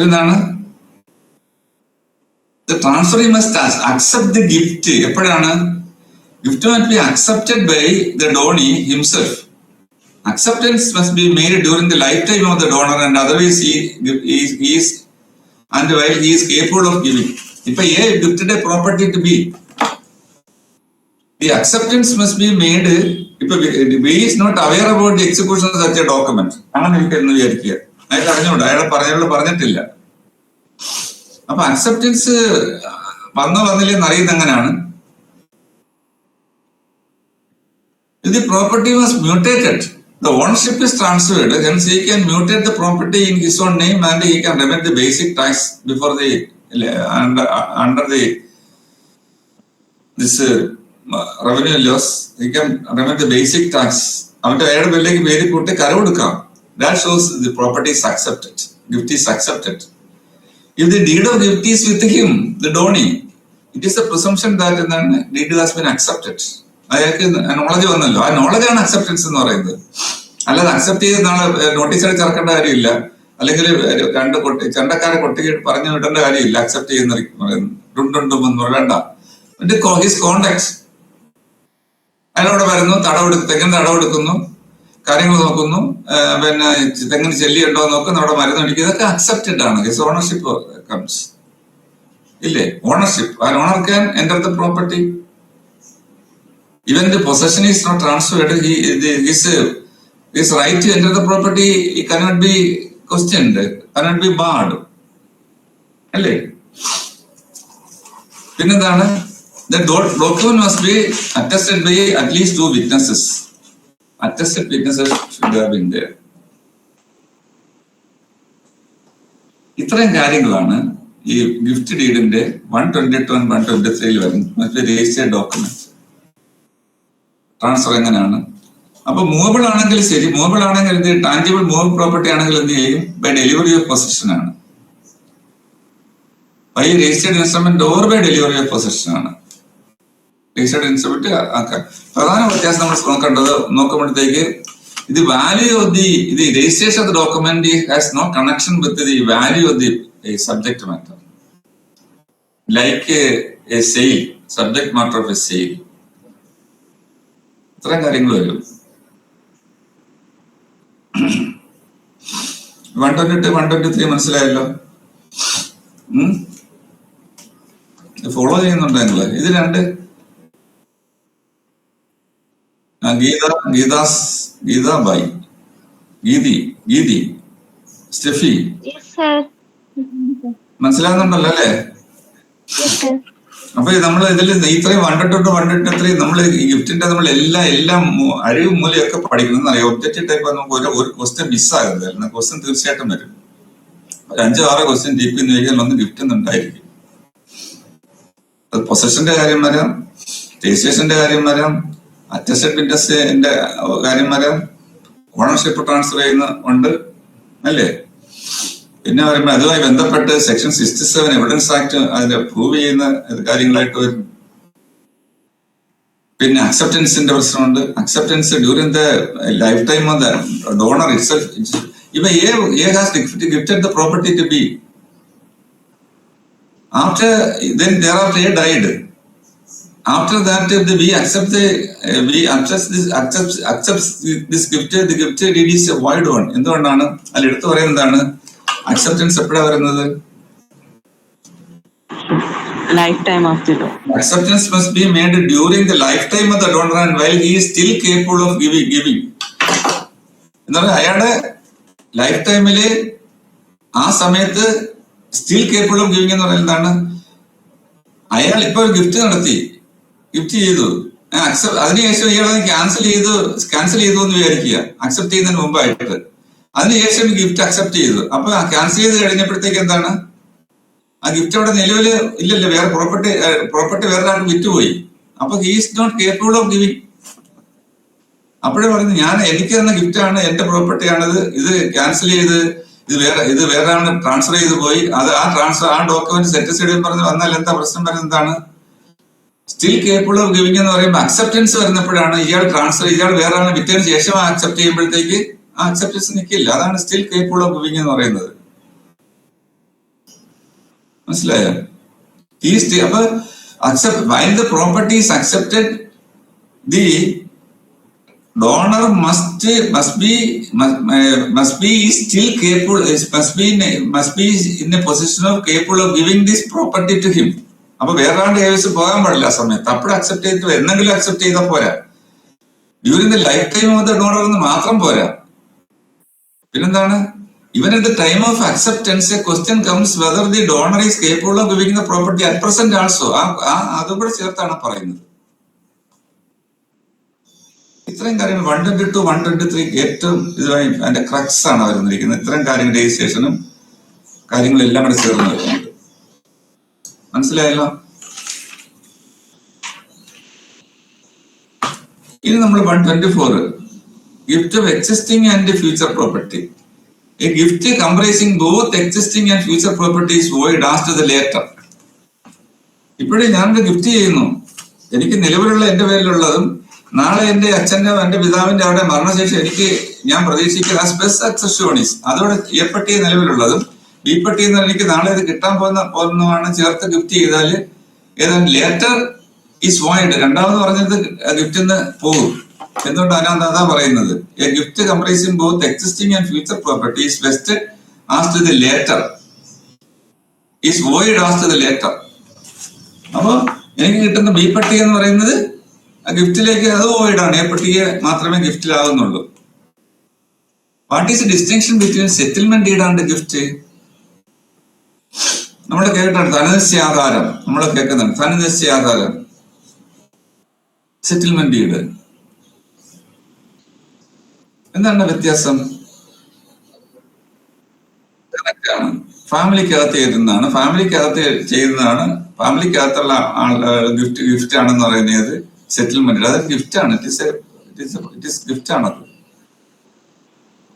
എന്താണ്? The transferee must accept the gift. എപ്പോഴാണ്? Gift must be accepted by the donee himself. Acceptance must be made during the lifetime of the donor and otherwise he is and while he is capable of giving. If A gifted a property to B, the acceptance must be made. If B is not aware about the execution of such a document, അങ്ങനെ എനിക്കെന്ന് വിചാരിക്കുക. അയാൾ അറിഞ്ഞൂടാ, അയാൾ പറഞ്ഞിട്ടില്ല. അപ്പൊ acceptance വന്നില്ലെന്ന് അറിയുന്നത് എങ്ങനെയാണ്? The property was mutated. The ownership is transferred, hence he can mutate the property in his own name and he can remit the basic tax before the under the this revenue laws. He can remit the basic tax. അവന്റെ അയാളുടെ പേരിലേക്ക് പേര് കൂട്ടി കരം കൊടുക്കാം. That shows the property is accepted. Gift is accepted. If the deed of gift is with him, the donee, it is a presumption that the deed has been accepted. അയാൾക്ക് knowledge വന്നല്ലോ, ആ നോളജാണ് അക്സെപ്റ്റൻസ് എന്ന് പറയുന്നത്. അല്ലാതെ accept ചെയ്ത് നാളെ notice അടിച്ച് ഇറക്കേണ്ട കാര്യമില്ല, അല്ലെങ്കിൽ ചണ്ടക്കാരെ കൊട്ടി പറഞ്ഞു വിടേണ്ട കാര്യമില്ല. അക്സെപ്റ്റ് ചെയ്യുന്ന പറയുന്നു വേണ്ട. ഹിസ് കോണ്ടാക്ട്, അയാളോട് വരുന്നു, തെങ്ങിന് തടവെടുക്കുന്നു, കാര്യങ്ങൾ നോക്കുന്നു, പിന്നെ തെങ്ങിന് ചെല്ലിയുണ്ടോ നോക്കുന്നു, അവിടെ മരുന്ന് അടിക്കും, ഇതൊക്കെ അക്സെപ്റ്റഡ് ആണ്. ഹിസ് ഓണർഷിപ്പ് കംസ് ഇല്ലേ? ഓണർഷിപ്പ്, ആ owner can enter the property. Even the possession is not transferred, his right to enter the property cannot be questioned, cannot be barred. അല്ലേ? പിന്നെന്താണ്? The document must be attested by at least 2 witnesses. Attested witnesses should have been there. ഇത്രയും കാര്യങ്ങളാണ് ഈ gift ഡീഡിന്റെ 122 and 123 വരുന്നത്. Registered document transfer എങ്ങനെയാണ്? അപ്പൊ movable ആണെങ്കിൽ ശരി, മൂവബിൾ ആണെങ്കിൽ എന്ത്, ടാഞ്ചിബിൾ മൂവബിൾ പ്രോപ്പർട്ടി ആണെങ്കിൽ എന്ത് ചെയ്യും? ബൈ ഡെലിവറി ഓഫ് പൊസഷൻ ആണ്. By registered instrument or by delivery of possession ആണ്. രജിസ്റ്റേർഡ് ഇൻസ്ട്രുമെന്റ് പ്രധാന വ്യത്യാസം നമ്മൾ നോക്കുമ്പോഴത്തേക്ക് ഇത് value of the registration of the document has no connection with the value of the subject matter, like a sale, subject matter of a sale. ഇത്രയും കാര്യങ്ങൾ വരും. 122, 123 മനസ്സിലായല്ലോ? ഫോളോ ചെയ്യുന്നുണ്ടോ നിങ്ങള്? ഇത് രണ്ട് ഗീതാബായി, ഗീതി, സ്റ്റെഫി, മനസ്സിലാകുന്നുണ്ടല്ലോ അല്ലേ? അപ്പൊ നമ്മള് ഇതിൽ ഇത്രയും 122, 123 നമ്മള് ഗിഫ്റ്റിന്റെ നമ്മൾ എല്ലാം അഴിവ് മൂലയൊക്കെ പഠിക്കുന്നത് അറിയാം. ഒബ്ജക്റ്റീവ് ടൈപ്പ് നമുക്ക് ഒരു ക്വസ്റ്റ്യൻ മിസ്സാകുന്നില്ല. ക്വസ്റ്റ്യൻ തീർച്ചയായിട്ടും വരും. 5-6 ക്വസ്റ്റ്യൻ ഡീപ്പ് എന്ന് ചോദിക്കാൻ ഒന്ന് ഗിഫ്റ്റ് ഉണ്ടായിരിക്കും. അത് പൊസഷന്റെ കാര്യം വരാം, രജിസ്ട്രേഷന്റെ കാര്യം വരാം, അറ്റസ്റ്റഡ് വിറ്റ്നസിന്റെ കാര്യം വരാം, ഓണർഷിപ്പ് ട്രാൻസ്ഫർ ചെയ്യുന്ന ഉണ്ട് അല്ലേ? പിന്നെ പറയുമ്പോൾ അതുമായി ബന്ധപ്പെട്ട് സെക്ഷൻ 67 എവിഡൻസ് ആക്ട് അതിന്റെ പ്രൂവ് ചെയ്യുന്ന കാര്യങ്ങളായിട്ട് വരും. പിന്നെ അക്സെപ്റ്റൻസിന്റെ പ്രശ്നമുണ്ട്. Acceptance during the life time of the donor itself. ഇപ്പൊ A has gifted the property to B. Then thereafter A died. After that, if the B accepts this gift, the gift deed is a void one. എന്തുകൊണ്ടാണ് അതിൽ എടുത്തു പറയുന്നതാണ്? Acceptance എപ്പോഴാ വരുന്നത്? Lifetime of the donor. Acceptance must be made during the lifetime of the donor and while he is still capable of giving. എന്നാൽ അയാളുടെ life ടൈമില് ആ സമയത്ത് സ്റ്റിൽ കേപ്പബിൾ ഓഫ് ഗിവിംഗ് എന്ന് പറയുന്നതാണ്. അയാൾ ഇപ്പൊ ഗിഫ്റ്റ് ചെയ്തു, അതിനുശേഷം ഇയാൾ ക്യാൻസൽ ചെയ്തു എന്ന് വിചാരിക്കുക, അക്സെപ്റ്റ് ചെയ്യുന്നതിന് മുമ്പായിട്ട്. അതിനുശേഷം ഗിഫ്റ്റ് അക്സെപ്റ്റ് ചെയ്തു. അപ്പൊ ക്യാൻസൽ ചെയ്ത് കഴിഞ്ഞപ്പോഴത്തേക്ക് എന്താണ്? ആ ഗിഫ്റ്റ് അവിടെ നിലവിൽ ഇല്ലല്ലോ, വേറെ പ്രോപ്പർട്ടി വേറെ ആൾക്ക് വിറ്റുപോയി. അപ്പൊ he is not capable of giving. അപ്പോഴേ പറഞ്ഞു, എനിക്ക് തന്ന ഗിഫ്റ്റ് ആണ്, എന്റെ പ്രോപ്പർട്ടി ആണിത്, ഇത് ക്യാൻസൽ ചെയ്ത് ഇത് വേറെ ആണ് ട്രാൻസ്ഫർ ചെയ്ത് പോയി. അത് ആ ഡോക്യുമെന്റ് സെറ്റ് സൈഡ് പറഞ്ഞ് വന്നാൽ എന്താ പ്രശ്നം വരുന്നത്? എന്താണ് സ്റ്റിൽ കേപ്പബിൾ ഓഫ് ഗിവിംഗ് എന്ന് പറയുമ്പോൾ അക്സെപ്റ്റൻസ് വരുന്നപ്പോഴാണ് ഇയാൾ വേറെ ആണ് വിറ്റതിന് ശേഷം അക്സെപ്റ്റ് ചെയ്യുമ്പോഴത്തേക്ക് ആ അക്സെപ്റ്റൻസ് നിൽക്കില്ല. അതാണ് സ്റ്റിൽ കേപ്പബിൾ ഓഫ് ഗിവിംഗ് എന്ന് പറയുന്നത്. മനസ്സിലായോ? അപ്പൊ while the property is accepted, the donor must be still capable, must be in a position of capable of giving this property to him. അപ്പൊ വേറെ ആളുടെ കൈവശം പോകാൻ പാടില്ല ആ സമയത്ത്. അപ്പോഴും അക്സെപ്റ്റ് ചെയ്തിട്ട് എന്തെങ്കിലും അക്സെപ്റ്റ് ചെയ്താൽ പോരാ. During the life time of the donor എന്ന് മാത്രം പോരാ. പിന്നെന്താണ്? Even at the time of acceptance, a question comes whether the donor is capable of giving the property at present also. അതും കൂടെ ചേർത്താണ് പറയുന്നത്. ഇത്രയും കാര്യങ്ങൾ 122, 123 ഏറ്റവും ഇതുമായി അതിന്റെ ക്രക്സ് ആണ് വരുന്നിരിക്കുന്നത്. ഇത്രയും കാര്യങ്ങൾ രജിസ്ട്രേഷനും കാര്യങ്ങളെല്ലാം കൂടെ ചേർന്ന് വരുന്നുണ്ട്. മനസ്സിലായല്ലോ? ഇനി നമ്മൾ 124 gift of existing and future property. A gift comprising both existing and future property is void as to the later. ഇപ്പോഴേ ഞാനൊരു ഗിഫ്റ്റ് ചെയ്യുന്നു, എനിക്ക് നിലവിലുള്ള എന്റെ പേരിലുള്ളതും നാളെ എന്റെ അച്ഛന്റെ എന്റെ പിതാവിന്റെ അവിടെ മരണശേഷം ഞാൻ പ്രതീക്ഷിക്കുന്ന സ്പെസ് അക്സഷോണീസ് അതോടെ എ പട്ടി നിലവിലുള്ളതും ബി പട്ടി എന്ന് എനിക്ക് നാളെ ഇത് കിട്ടാൻ പോകുന്നതാണ് ചേർത്ത് ഗിഫ്റ്റ് ചെയ്താൽ ഏതാണ്ട് ലേറ്റർ ഈസ് വോയിഡ്. രണ്ടാമത് പറഞ്ഞത് ഗിഫ്റ്റിന്ന് പോകും. എന്തുകൊണ്ട് അതിനകത്ത് അതാ പറയുന്നത്? A gift comprising both existing and future property is vested as to the later, is void as to the later. അപ്പൊ എനിക്ക് കിട്ടുന്ന ബി പട്ടിക എന്ന് പറയുന്നത് ആ ഗിഫ്റ്റിലേക്ക് അത് വോയിഡാണ്. എ പട്ടിക മാത്രമേ ഗിഫ്റ്റിലാവുന്നുള്ളൂ. What is distinction between settlement deed and gift? നമ്മൾ കേട്ടിട്ടുണ്ട് ധനനിശ്ചയാധാരം, നമ്മൾ കേൾക്കുന്നുണ്ട് ധനനിശ്ചയാധാരം, സെറ്റിൽമെന്റ് ഡീഡ്. എന്താണ് വ്യത്യാസം? കറക്റ്റാണ്. ഫാമിലിക്കകത്ത് ചെയ്യുന്നതാണ്, ഫാമിലിക്കകത്തുള്ള ഗിഫ്റ്റ് ആണെന്ന് പറയുന്നത് സെറ്റിൽമെന്റ്. അത് ഗിഫ്റ്റ് ആണ്, ഇറ്റ് ഇസ് ഗിഫ്റ്റ് ആണത്.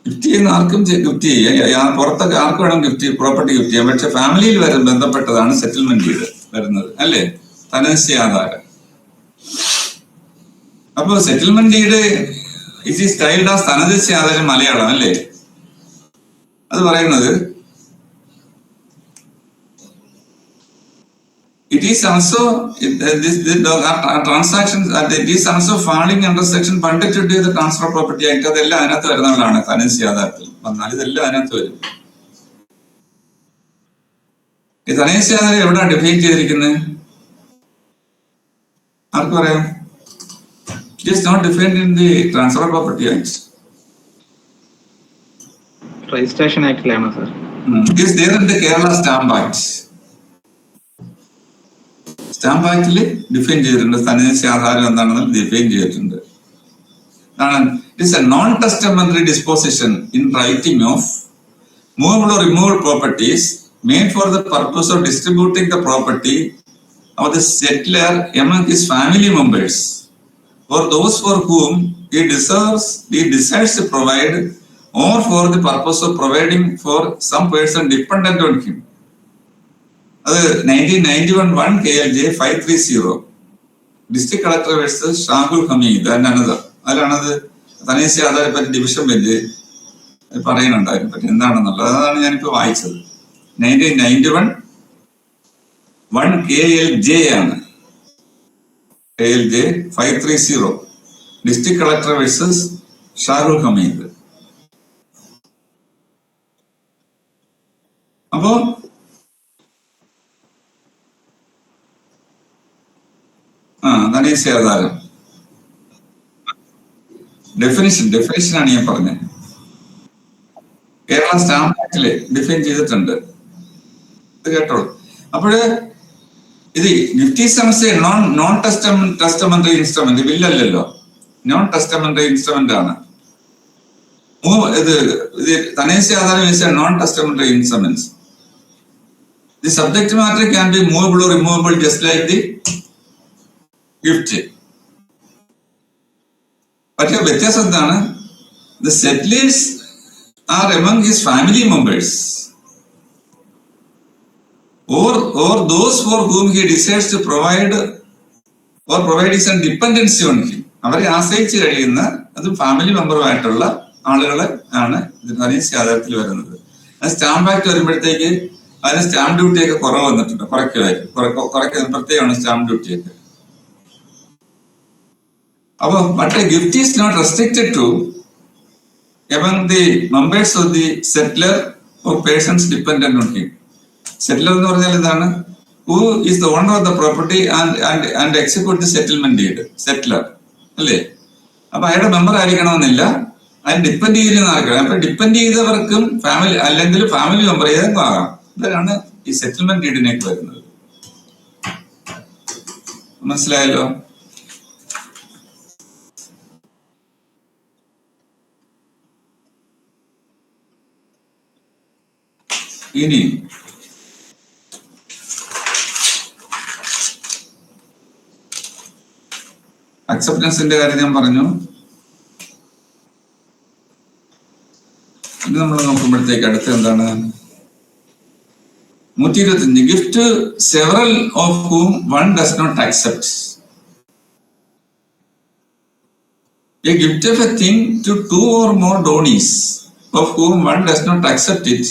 ഗിഫ്റ്റ് ചെയ്യുന്ന ആർക്കും ഗിഫ്റ്റ് ചെയ്യാം, പുറത്തൊക്കെ ആർക്കും വേണം പ്രോപ്പർട്ടി ഗിഫ്റ്റ് ചെയ്യാം. പക്ഷെ ഫാമിലിയിൽ ബന്ധപ്പെട്ടതാണ് സെറ്റിൽമെന്റ് ഡീഡ് വരുന്നത്, അല്ലേ? ധനനിശ്ചയാധാരം. അപ്പൊ settlement deed it is styled as ധനനിശ്ചയാധാരം മലയാളം, അല്ലേ? അത് പറയുന്നത് it is also transactions it is also falling under section 122 of the Transfer Property Act. അതെല്ലാം അതിനകത്ത് വരുന്നതാണ്. ധനനിശ്ചയാധാരത്തിൽ വന്നാൽ ഇതെല്ലാം അതിനകത്ത് വരും. ഈ ധനനിശ്ചയാധാരം എവിടെയാണ് ഡിഫൈൻ ചെയ്തിരിക്കുന്നത്? ആർക്ക് പറയാം? It is not defined in the Transfer Property Act. Registration Act ലാണ് sir. It is there in the Kerala Stamp Act. Stamp ആക്ടിൽ ഡിഫൈൻ ചെയ്തിട്ടുണ്ട്. ധനനിശ്ചയാധാരം എന്താണെന്ന് ഡിഫൈൻ ചെയ്തിട്ടുണ്ട്. It's a non testamentary disposition in writing of movable or removable properties made for the purpose of distributing the property of the settler among his family members or those for whom he decides to provide, or for the purpose of providing for some person dependent on him. അത് 1991 1 KLJ 530 district collector versus Shahul Hameed and another. അതിലാണത് ധനനിശ്ചയാധാരത്തെ പറ്റി division bench പറയുന്നുണ്ട് അതിനെ പറ്റി എന്താണെന്നുള്ളത്. അതാണ് ഞാനിപ്പോ വായിച്ചത്. 1991 1 KLJ ആണ്. KLJ 530 district collector versus Shahul Hameed. അപ്പോ ധനനിശ്ചയാധാരം ഡെഫിനിഷനാണ് ഞാൻ പറഞ്ഞത്. കേരള സ്റ്റാമ്പ് ആക്ടില് ഡിഫൈൻ ചെയ്തിട്ടുണ്ട്. ഇത് കേട്ടോളൂ. അപ്പോഴ് ഇത് ഗിഫ്റ്റ് സംസ്ഥ നോൺ ടെസ്റ്റമെന്ററി ഇൻസ്ട്രുമെന്റ്, ബില്ലല്ലോ, നോൺ ടെസ്റ്റമെന്ററി ഇൻസ്ട്രുമെന്റ് ആണ്. ഇത് ധനനിശ്ചയാധാരം non testamentary instruments. The subject matter can be movable or removable just like the gift. പക്ഷെ വ്യത്യാസം എന്താണ്? The settlers are among his family members or those for whom he decides to provide or provide some dependency on him. അവരെ ആശ്രയിച്ച് കഴിയുന്ന അതും family മെമ്പറുമായിട്ടുള്ള ആളുകളെ ആണ് ഹരീസ് ആധാരത്തിൽ വരുന്നത്. അത് സ്റ്റാമ്പ് ആക്ട് വരുമ്പോഴത്തേക്ക് അതിന് സ്റ്റാമ്പ് ഡ്യൂട്ടി ഒക്കെ കുറവ് വന്നിട്ടുണ്ട്, കുറയ്ക്കുന്ന പ്രത്യേകമാണ് സ്റ്റാമ്പ് ഡ്യൂട്ടി ഒക്കെ. അപ്പൊ but gift is not restricted to among the members of the settler or persons dependent on him. Settler എന്ന് പറഞ്ഞാൽ എന്താണ്? Who is the owner of the property and execute the settlement deed. Settler അല്ലേ? അപ്പൊ അയാളുടെ member ആയിരിക്കണമെന്നില്ല, അതിന് depend ചെയ്യുന്ന ആൾക്കാർ. അപ്പൊ ഡിപ്പെൻഡ് ചെയ്തവർക്കും ഫാമിലി അല്ലെങ്കിൽ ഫാമിലി മെമ്പർ ഏതെങ്കിലും ആകാം. ഇതാണ് ഈ സെറ്റിൽമെന്റ് ഡീഡിനേക്ക് വരുന്നത്. മനസ്സിലായല്ലോ? ഇനി അക്സെപ്റ്റൻസിന്റെ കാര്യം ഞാൻ പറഞ്ഞു. ഇത് നമ്മൾ നോക്കുമ്പോഴത്തേക്ക് അടുത്ത് എന്താണ്? 125 gift several of whom one does not accept. A gift of a thing to two or more donors of whom one does not accept it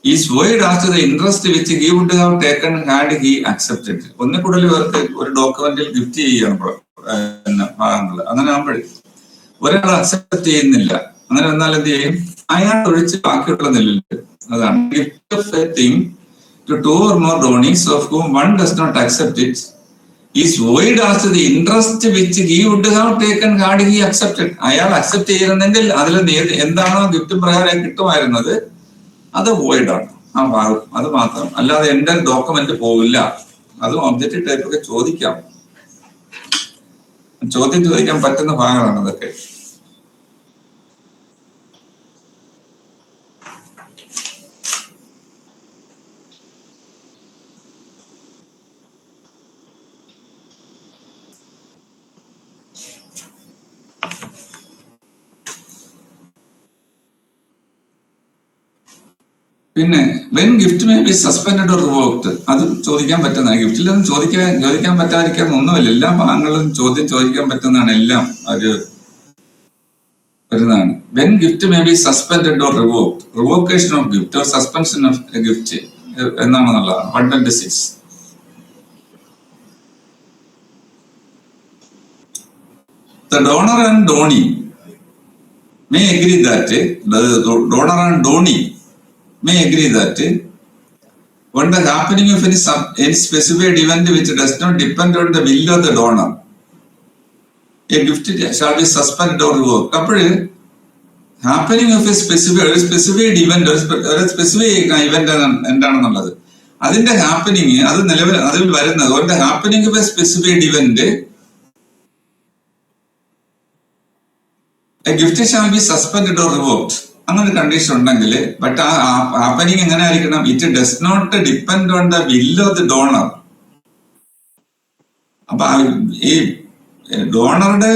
is void as to the interest which he would have taken had he accepted. ഒന്നിൽ കൂടുതൽ പേർക്ക് ഒരു ഡോക്യുമെന്റിൽ gift ചെയ്യണം ഭാഗങ്ങൾ. അങ്ങനെ ആകുമ്പോഴേ ഒരാൾ അക്സെപ്റ്റ് ചെയ്യുന്നില്ല. അങ്ങനെ വന്നാൽ എന്ത് ചെയ്യും? അയാൾ ഒഴിച്ച് ബാക്കിയുള്ള നിലയിൽ. അതാണ് gift of a thing to two or more donors of whom one does not accept it is void as to the interest which he would have taken had he accepted. അയാൾ അക്സെപ്റ്റ് ചെയ്യുന്നെങ്കിൽ അതിൽ എന്താണോ gift പ്രകാരം കിട്ടുമായിരുന്നത് അത് void ആണ്, ആ ഭാഗം. അത് മാത്രം, അല്ലാതെ എന്റെ ഡോക്യുമെന്റ് പോവില്ല. അതും ഒബ്ജക്റ്റീവ് ടൈപ്പ് ഒക്കെ ചോദിക്കാം, ചോദ്യം ചോദിക്കാൻ പറ്റുന്ന ഭാഗമാണ് അതൊക്കെ. പിന്നെ when gift may be suspended or revoked, അതും ചോദിക്കാൻ പറ്റുന്നതാണ്. ഗിഫ്റ്റിലൊന്നും ചോദിക്കാൻ പറ്റാതിരിക്കാൻ ഒന്നുമില്ല. എല്ലാ ഭാഗങ്ങളിലും ചോദിക്കാൻ പറ്റുന്നതാണ്, എല്ലാം ഒരു വരുന്നതാണ്. When gift may be suspended or revoked, revocation of gift or suspension of gift എന്നാണെന്നുള്ളതാണ് 126. The donor and donee may agree that donor and donee may agree that on the happening of any specified event which does not depend on the will of the donor, a gift shall be suspended or revoked. അപ്പോൾ happening of a specified event, ഒരു specific event എന്താണെന്നുള്ളത്, അതിന്റെ happening അത് അതിൽ വരുന്നത് on the happening of a specified event a gift shall be suspended or revoked. അങ്ങനെ condition ഉണ്ടെങ്കിൽ, but ആ ഹാപ്പനിങ് എങ്ങനെ ആയിരിക്കണം? It does not depend on the will of the donor. അപ്പൊ ഈ ഡോണറുടെ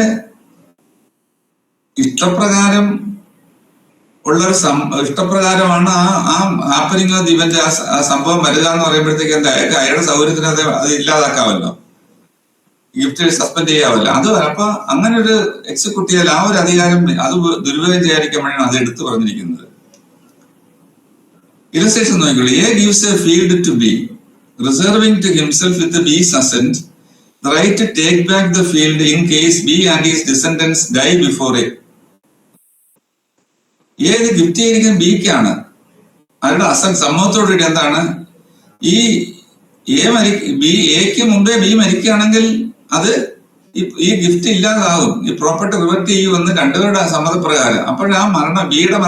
ഇഷ്ടപ്രകാരം ഉള്ളൊരു ഇഷ്ടപ്രകാരമാണ് ആ ഹാപ്പനിങ് ഓഫ് ദി ഇവന്റ്, ആ സംഭവം വരിക എന്ന് പറയുമ്പോഴത്തേക്ക് എന്താ, അയാളുടെ സൗകര്യത്തിന് അത് ഇല്ലാതാക്കാമല്ലോ, ഗിഫ്റ്റ് സസ്പെൻഡ് ചെയ്യാമല്ലോ. അത് അപ്പൊ അങ്ങനെ ഒരു എക്സിക്യൂട്ട് ചെയ്താൽ ആ ഒരു അധികാരം അത് ദുരുപയോഗം ചെയ്യാതിരിക്കാൻ വേണ്ടിയാണ് അത് എടുത്തു പറഞ്ഞിരിക്കുന്നത്. ഇലസ്ട്രേഷൻ നോക്കിക്കോളൂ. A gives a field to B reserving to himself with B's assent the right to take back the field in case B and his descendants die before A. ഏത് ഗിഫ്റ്റ് ചെയ്തിരിക്കുന്ന ബിക്കാണ്. അവരുടെ സമ്മതത്തോടുകൂടി എന്താണ്, ഈ എക്ക് മുമ്പേ ബി മരിക്കുകയാണെങ്കിൽ അത് ഈ ഗിഫ്റ്റ് ഇല്ലാതാകും, ഈ പ്രോപ്പർട്ടി റിവേർട്ട് ചെയ്യുമെന്ന് രണ്ടുപേരുടെ സമ്മതപ്രകാരം. അപ്പോഴാ ബിയുടെ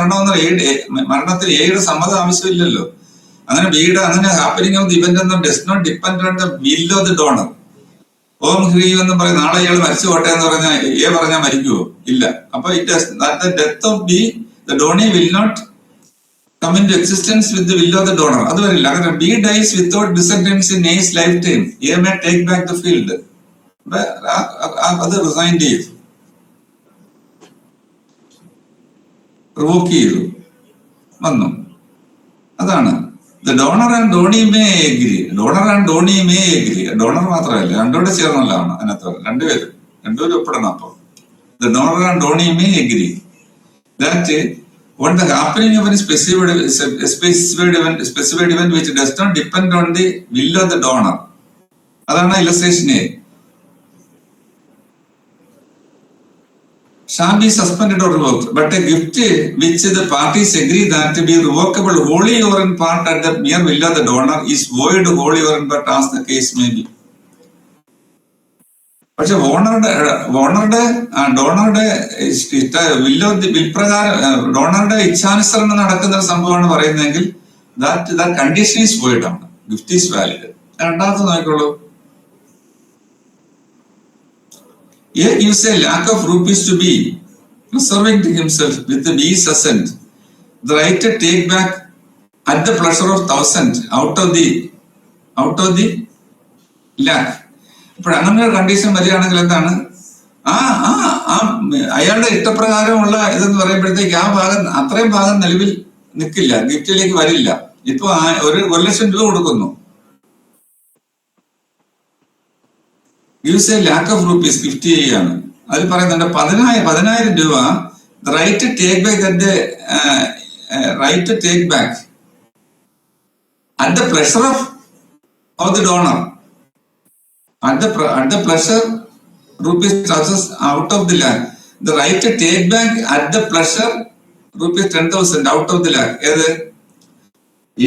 മരണത്തിൽ എയുടെ സമ്മതം ആവശ്യമില്ലല്ലോ. അങ്ങനെ ബിയുടെ അങ്ങനെ ഹാപ്പനിങ് ഓഫ് ദി ഇവന്റ് ഒന്നും does not depend on the will of the donor. ഓം ഹ്രീം എന്ന് പറയും, നാളെ ഇയാൾ മരിച്ചു പോട്ടെ എന്ന് പറഞ്ഞാൽ പറഞ്ഞാൽ മരിക്കുവോ? ഇല്ല. അപ്പൊ death of B, the donee will not come into existence with the will of the donor. അത് വരില്ല. കാരണം B dies without descendants in A's lifetime. A may take back the field. അത് റിസൈൻ ചെയ്തു, റിവോക്ക് ചെയ്തു, വന്നു. അതാണ് the donor and donee may agree. Donor and donee may agree. Donor മാത്രമല്ല, രണ്ടുകൂടെ ചേർന്നുള്ളതാണ് അതിനകത്ത്. രണ്ടുപേരും ഒപ്പിടണം. അപ്പൊ the donor and donee may agree that on the happening of a specified event which does not depend on the will of the donor. അതാണ് illustration A. Shall be suspended or revoked, but a gift which the parties agree that to be revocable wholly or in part at the mere will of the donor is void wholly or in part as the case may be. പക്ഷെ ഡോണറുടെ വിൽപ്രകാരം ഡോണറുടെ ഇച്ഛാനുസരണം നടക്കുന്ന ഒരു സംഭവമാണ് പറയുന്നതെങ്കിൽ that condition is void ആണ്, gift is valid. രണ്ടാമത്തെ നോക്കിക്കോളൂ. A gives a lakh of rupees to B, reserving to himself with the B's assent the right to take back at the pleasure of 1,000 out of the lakh. ഇപ്പോൾ അങ്ങനെ ഒരു condition വരികയാണെങ്കിൽ എന്താണ്, അയാളുടെ ഇഷ്ടപ്രകാരമുള്ള ഇതെന്ന് പറയുമ്പോഴത്തേക്ക് ആ ഭാഗം, അത്രയും ഭാഗം നിലവിൽ നിൽക്കില്ല, ഗിഫ്റ്റിലേക്ക് വരില്ല. ഇപ്പൊ 1,00,000 രൂപ കൊടുക്കുന്നു, gives a lakh of rupees, ഗിഫ്റ്റ് ചെയ്യുകയാണ്. അതിൽ പറയുന്നുണ്ട് 10,000 രൂപ right to take back at the pleasure of the donor. At the pleasure, rupees charges out of the lakh. The right to take back at the pleasure, rupees 10,000 out of the lakh.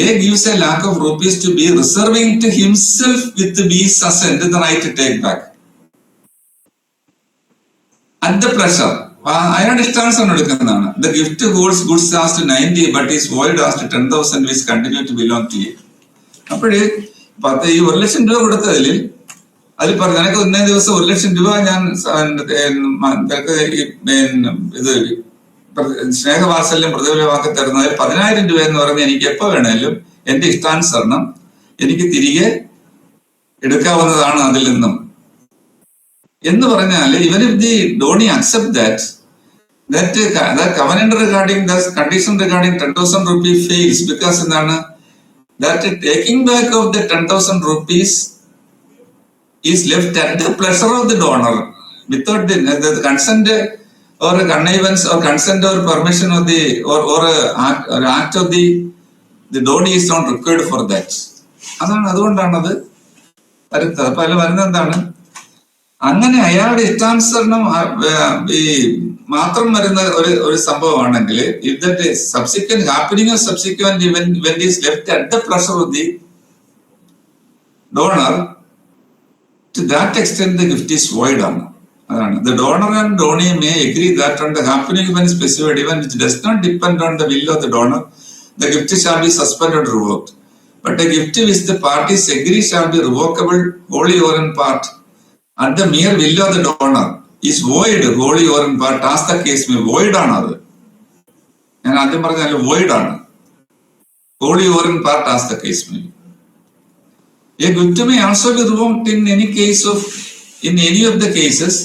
A gives a lakh of rupees to B, reserving to himself with the B's assent the right to take back. At the pleasure, അയാളുടെ ഇഷ്ടാനുസരണം എടുക്കുന്നതാണ്. The gift holds goods as to 90 but is void as to 10,000 which continue to belong to you. അപ്പോഴ് ഈ 1,00,000 രൂപ കൊടുത്തതിൽ അതിൽ പറഞ്ഞു, എനിക്ക് ഒന്നേ ദിവസം 1,00,000 രൂപ ഞാൻ ഇത് സ്നേഹവാത്സല്യം പ്രതിഫലമാക്കി തരുന്നതിൽ 10,000 രൂപ എന്ന് പറഞ്ഞ് എനിക്ക് എപ്പോ വേണേലും എന്റെ ഇഷ്ടാനുസരണം എനിക്ക് തിരികെ എടുക്കാവുന്നതാണ് അതിൽ നിന്നും എന്ന് പറഞ്ഞാൽ, even if the donee accept that covenant regarding the condition regarding 10,000 rupees fails because എന്താണ്, that taking back of the 10,000 rupees is left at the pleasure of the donor without the consent or connivance or consent or permission of the or act of the donee is not required for that. അതുകൊണ്ടാണത് വരുന്നത്. അപ്പൊ അതിൽ വരുന്നത് എന്താണ്, അങ്ങനെ അയാളുടെ ഇഷ്ടാനുസരണം മാത്രം വരുന്ന ഒരു സംഭവമാണെങ്കിൽ, if that subsequent happening or subsequent event is left at the pleasure of the donor, to that extent the gift is void ആണ്. അതാണ് the donor and donee may agree that on the happening of a specified event which does not depend on the will of the donor, the gift shall be suspended or revoked. But a gift which the parties agree shall be revocable wholly or in part at the mere will of the donor is void wholly or in part as the case may. Void ആണ് അത്. ഞാൻ ആദ്യം പറഞ്ഞാൽ void ആണ്, wholly or in part as the case may. A gift may also be revoked in any of the cases,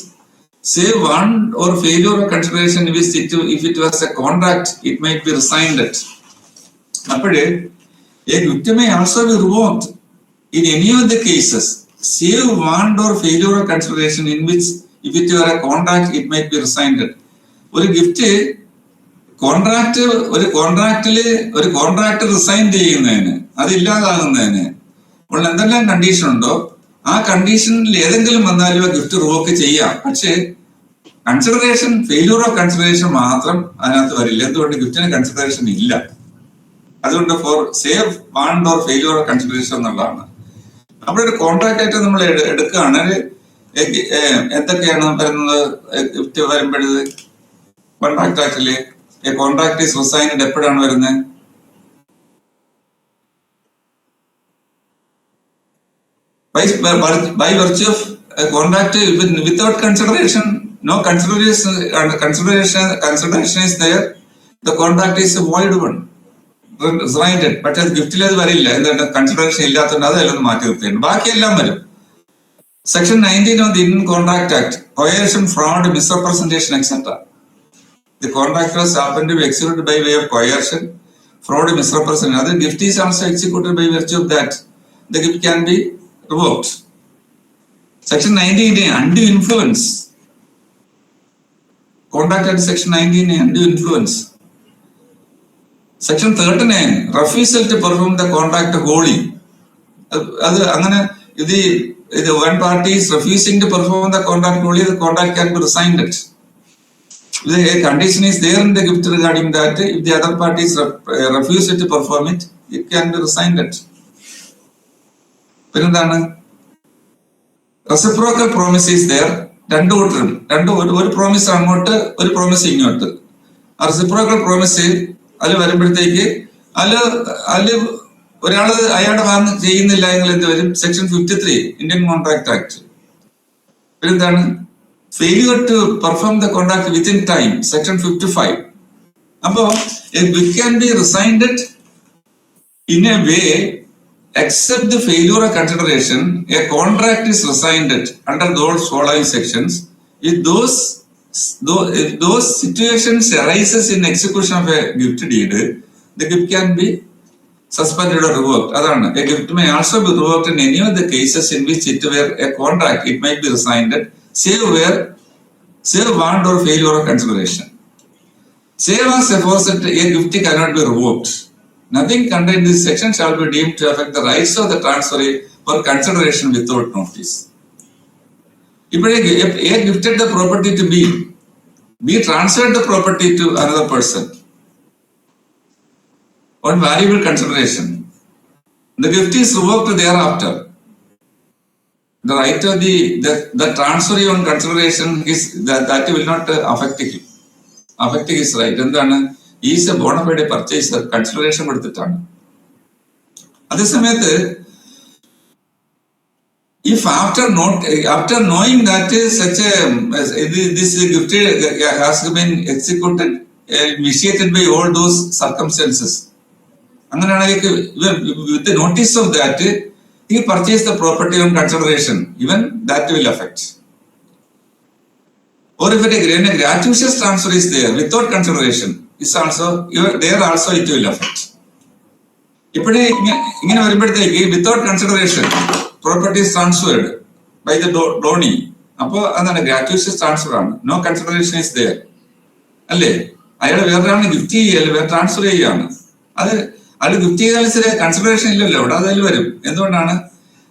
save one or failure of consideration if it was a contract, it might be resigned at. അപ്പോഴേ a gift may also be revoked in any of the cases, save want or failure of consideration in which if it were a contract it might be resigned. ഒരു gift ഒരു contract resign ചെയ്യുന്നതിന്, അത് ഇല്ലാതാകുന്നതിന് ഉള്ള എന്തെല്ലാം condition ഉണ്ടോ ആ കണ്ടീഷനിൽ ഏതെങ്കിലും വന്നാലും ആ ഗിഫ്റ്റ് റിവോക്ക് ചെയ്യാം. പക്ഷേ കൺസിഡറേഷൻ, ഫെയിലിയർ ഓഫ് കൺസിഡറേഷൻ മാത്രം അതിനകത്ത് വരില്ല. എന്തുകൊണ്ട്? ഗിഫ്റ്റിന് കൺസിഡറേഷൻ ഇല്ല. അതുകൊണ്ട് for save want or failure of consideration എന്നുള്ളതാണ്. അവിടെ ഒരു കോൺട്രാക്ട് ആയിട്ട് നമ്മൾ എടുക്കുകയാണെങ്കിൽ എന്തൊക്കെയാണ് വരുന്നത്? ഗിഫ്റ്റ് വരുമ്പോഴത് കോൺട്രാക്ട് ആക്ടില് കോൺട്രാക്ട് ഈസ് റിസൈൻഡ് എപ്പോഴാണ് വരുന്നത്? By virtue of a contract without consideration, no consideration is there, the contract is a void one. Resigned, പക്ഷെ ഗിഫ്റ്റിൽ അത് വരില്ല, എന്താണ് കൺസിഡറേഷൻ ഇല്ലാത്തതുകൊണ്ട് അതെല്ലാം മാറ്റി നിർത്തിയിട്ടുണ്ട്. ബാക്കിയെല്ലാം വരും. Section 19 of the Indian Contract Act, coercion, fraud, misrepresentation, etc. The contractors happen to be executed by way of coercion, fraud, misrepresentation. Other gift is also executed by virtue of that. The gift can be revoked. Section 19, undue influence. Contract Act Section 19, undue influence. Section 39, refusal to perform the contract wholly. If the one party is refusing to perform the contract wholly, the contract can be resigned. If a condition is there in the gift regarding that, if the other party is refused to perform it, it can be resigned. Reciprocal promise is there. ഒരു promise അങ്ങോട്ട്, ഒരു promise ഇങ്ങോട്ട്. ആ reciprocal promise അതിൽ വരുമ്പോഴത്തേക്ക് അതില് ഒരാള് അയാളുടെ ഭാഗം ചെയ്യുന്നില്ല എങ്കിൽ എന്ത് വരും? Section 53 Indian contract act. പിന്നെന്താണ്? Failure to perform the contract within time, section 55. അപ്പോ it can be rescinded in a way except the failure of consideration. A contract is resigned under those following sections if those situations arises in execution of a gift deed. The gift can be suspended or revoked. Adana, a gift may also be revoked in any of the cases in which it were a contract. It might be resigned save want or failure of consideration. Save as aforesaid, a gift cannot be revoked. Nothing contained in this section shall be deemed to affect the rights of the transferee for consideration without notice. If A gifted the property to B transferred the property to another person on variable consideration. The gift is revoked thereafter. The right of the transferee on consideration is that will not affect his right. എന്താണ്? Is a bona fide purchaser, consideration കൊടുത്തിട്ടാണ്. അതേസമയത്ത് if after knowing that this gift has been executed, initiated by all those circumstances, അങ്ങനെയാണെങ്കിൽ with the notice of that he purchased the property on consideration, even that will affect. Or if a gratuitous transfer is there without consideration, is also there also it will affect. ഇപ്പോഴേ ഇങ്ങനെ വരുമ്പോഴത്തേക്ക് without consideration property is transferred by the donee. അപ്പോൾ എന്താണ്? Gratuitous transfer ആണ്. No consideration is there. അല്ലേ? അയാൾ വേറൊരാളിന് gift ചെയ്യല്ലേ, വേറെ ട്രാൻസ്ഫർ ചെയ്യാണ്. അത് ഗിഫ്റ്റ് ചെയ്താൽ കൺസിഡറേഷൻ ഇല്ലല്ലോ, അവിടെ അതിൽ വരും. എന്തുകൊണ്ടാണ്?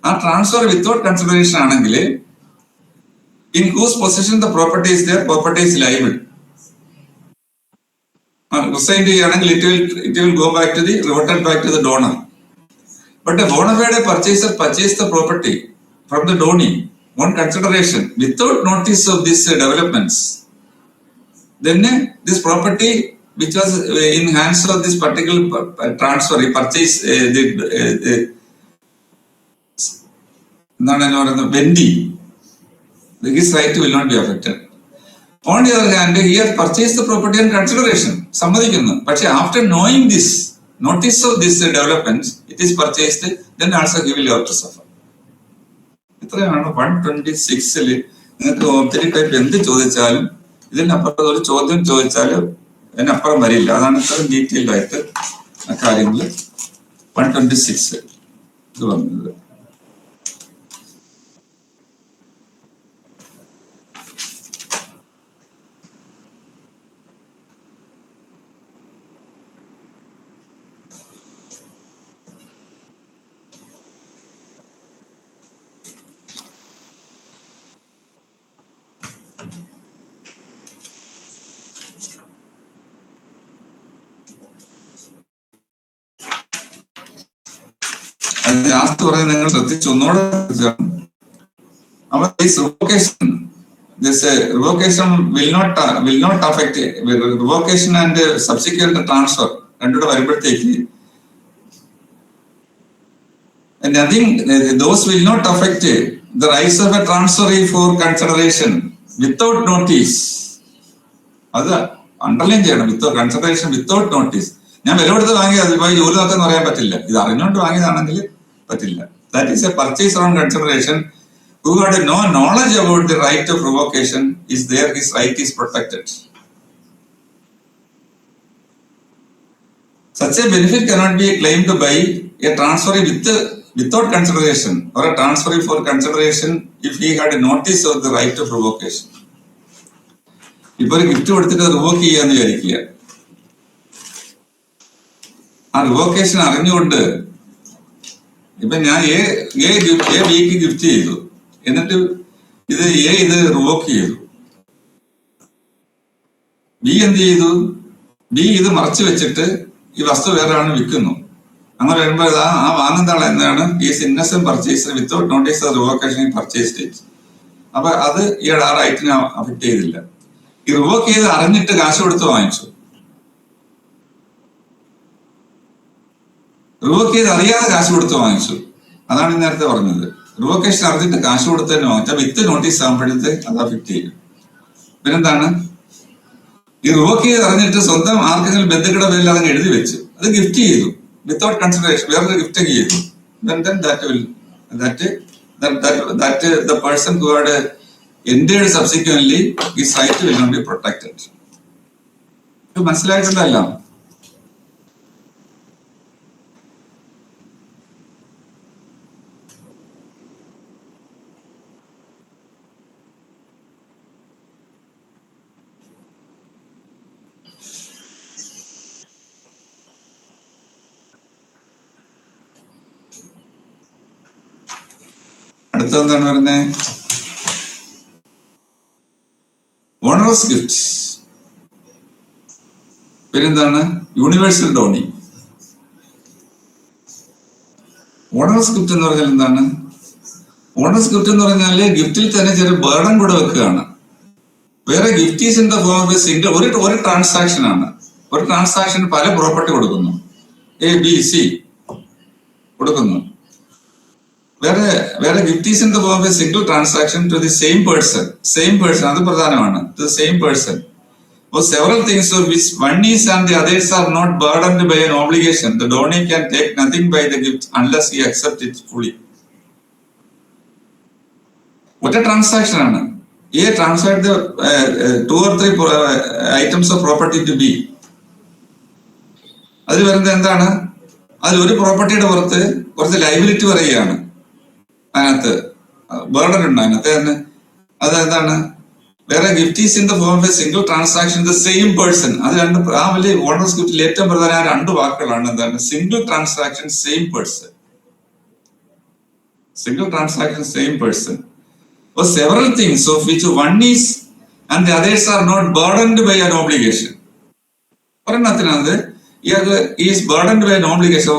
ആ ട്രാൻസ്ഫർ വിത്തൗട്ട് കൺസിഡറേഷൻ ആണെങ്കിൽ in whose possession the property is there, property is liable. Resigned ചെയ്യണമെങ്കിൽ it will go back to reverted back to the donor. But a bona fide purchaser purchased the property from the donee on consideration without notice of these developments. Then this property which was in hands of this particular transfer, purchase vendee, his right will not be affected. On the other hand, he has purchased the property on consideration. സമ്മതിക്കുന്നു. പക്ഷെ after knowing this, notice of this development, it is purchased, then also he will have to suffer. ഇത്രയാണ് 126-ൽ നിങ്ങൾക്ക് object type എന്ത് ചോദിച്ചാലും ഇതിനപ്പുറം ഒരു ചോദ്യം ചോദിച്ചാലും അതിനപ്പുറം വരില്ല. അതാണ് ഇത്ര ഡീറ്റെയിൽഡ് ആയിട്ട് കാര്യങ്ങൾ 126 ഇത് വന്നത്. ലാസ്റ്റ് പറഞ്ഞ നിങ്ങൾ ശ്രദ്ധിച്ചു ഒന്നുകൂടെ. Revocation will not affect revocation and subsequent transfer രണ്ടുകൂടെ വരുമ്പോഴത്തേക്ക് those will not affect the rights of a transferee for consideration without notice. അത് അണ്ടർലൈൻ ചെയ്യണം. Without consideration, without notice. ഞാൻ വില കൊടുത്ത് വാങ്ങിയത് ഇപ്പൊ ജോലി നോക്കാൻ പറയാൻ പറ്റില്ല. ഇത് അറിഞ്ഞുകൊണ്ട് വാങ്ങിയതാണെങ്കിൽ പറ്റില്ല. That is A purchase on consideration. Who had no knowledge about the right of revocation is there, his right is protected. Such a benefit cannot be claimed by a transferee without consideration or a transferee for consideration if he had a notice of the right of revocation. ഇപ്പൊ ഒരു gift കൊടുത്തിട്ട് revoke ചെയ്യാന്ന് വിചാരിക്കുക. ആ revocation അറിഞ്ഞുകൊണ്ട് ഇപ്പൊ ഞാൻ A ബിക്ക് ഗിഫ്റ്റ് ചെയ്തു, എന്നിട്ട് ഇത് റിവോക്ക് ചെയ്തു. ബി എന്ത് ചെയ്തു? ബി ഇത് മറച്ചു വെച്ചിട്ട് ഈ വസ്തു വേറെ ആണ് വിൽക്കുന്നു. അങ്ങനെ വരുമ്പോൾ ആ വാങ്ങുന്ന ആൾ എന്താണ്? Is Innocent purchase without notice of revocation purchased it. അപ്പൊ അത് ഇയാൾ ആ റൈറ്റിനെ അഫക്ട് ചെയ്തില്ല. ഈ റിവോക്ക് ചെയ്ത് അറിഞ്ഞിട്ട് കാശ് കൊടുത്ത് വാങ്ങിച്ചു. റിവോക്ക് ചെയ്ത് അറിയാതെ കാശ് കൊടുത്ത് വാങ്ങിച്ചു. അതാണ് നേരത്തെ പറഞ്ഞത്. റിവോക്കേഷൻ അറിഞ്ഞിട്ട് കാശ് കൊടുത്ത് തന്നെ വാങ്ങിച്ചാൽ വിത്ത് നോട്ടീസ് ആകുമ്പോഴത്തെ അത് അഫക്ട് ചെയ്യും. പിന്നെന്താണ്? ഈ റിവോക്ക് ചെയ്ത് അറിഞ്ഞിട്ട് സ്വന്തം ആർക്കെങ്കിലും ബന്ധുക്കളുടെ പേരിൽ അതങ്ങ് എഴുതി വെച്ചു, അത് ഗിഫ്റ്റ് ചെയ്തു വിത്തൗട്ട് കൺസിഡറേഷൻ, വേറൊരു ഗിഫ്റ്റ് ചെയ്തു. The person who had entered subsequently, his right will not be protected. ഇത് മനസ്സിലായിട്ടുണ്ടല്ലോ. അടുത്തെന്താണ് പറയുന്നത്? ഓണറസ് ഗിഫ്റ്റ്. പിന്നെന്താണ്? യൂണിവേഴ്സൽ ഡോണി. ഓണറസ് ഗിഫ്റ്റ് എന്ന് പറഞ്ഞാൽ എന്താണ്? ഓണറസ് ഗിഫ്റ്റ് എന്ന് പറഞ്ഞാല് ഗിഫ്റ്റിൽ തന്നെ ചെറിയ ബേർഡൻ കൂടെ വെക്കുകയാണ്. വേറെ gift is in the form of single ഒരു ട്രാൻസാക്ഷൻ ആണ്. ഒരു ട്രാൻസാക്ഷൻ പല പ്രോപ്പർട്ടി കൊടുക്കുന്നു, എ ബി സി കൊടുക്കുന്നു. വേറെ gift is in the form of a single transaction to the same person. അത് പ്രധാനമാണ്. To the same person or several things of which one is and the others are not burdened by an obligation. The donee can take nothing by the gift unless he accepts it fully. What a transaction ആണ്. A transact the 2 or 3 items of property to B. അതിൽ വരുന്നത് എന്താണ്? അതിൽ ഒരു പ്രോപ്പർട്ടിയുടെ പുറത്ത് കുറച്ച് liability പറയുകയാണ്. അതിനകത്ത് ബേർഡൻ ഉണ്ട്. അതിനകത്ത് തന്നെ അത് എന്താണ്? വേറെ gift is in the form of a single transaction the same person. അത് രണ്ട് ആ വലിയ ഓണേഴ്സ് ഗിഫ്റ്റിൽ ഏറ്റവും പ്രധാന 2 വാക്കുകളാണ്. എന്താണ്? Single transaction, same person. Single transaction, same person. or several things of which one is and the others are not burdened by an obligation. ഒരെണ്ണത്തിനകത്ത് ഇയാൾക്ക് is ബർഡൻഡ് by an obligation.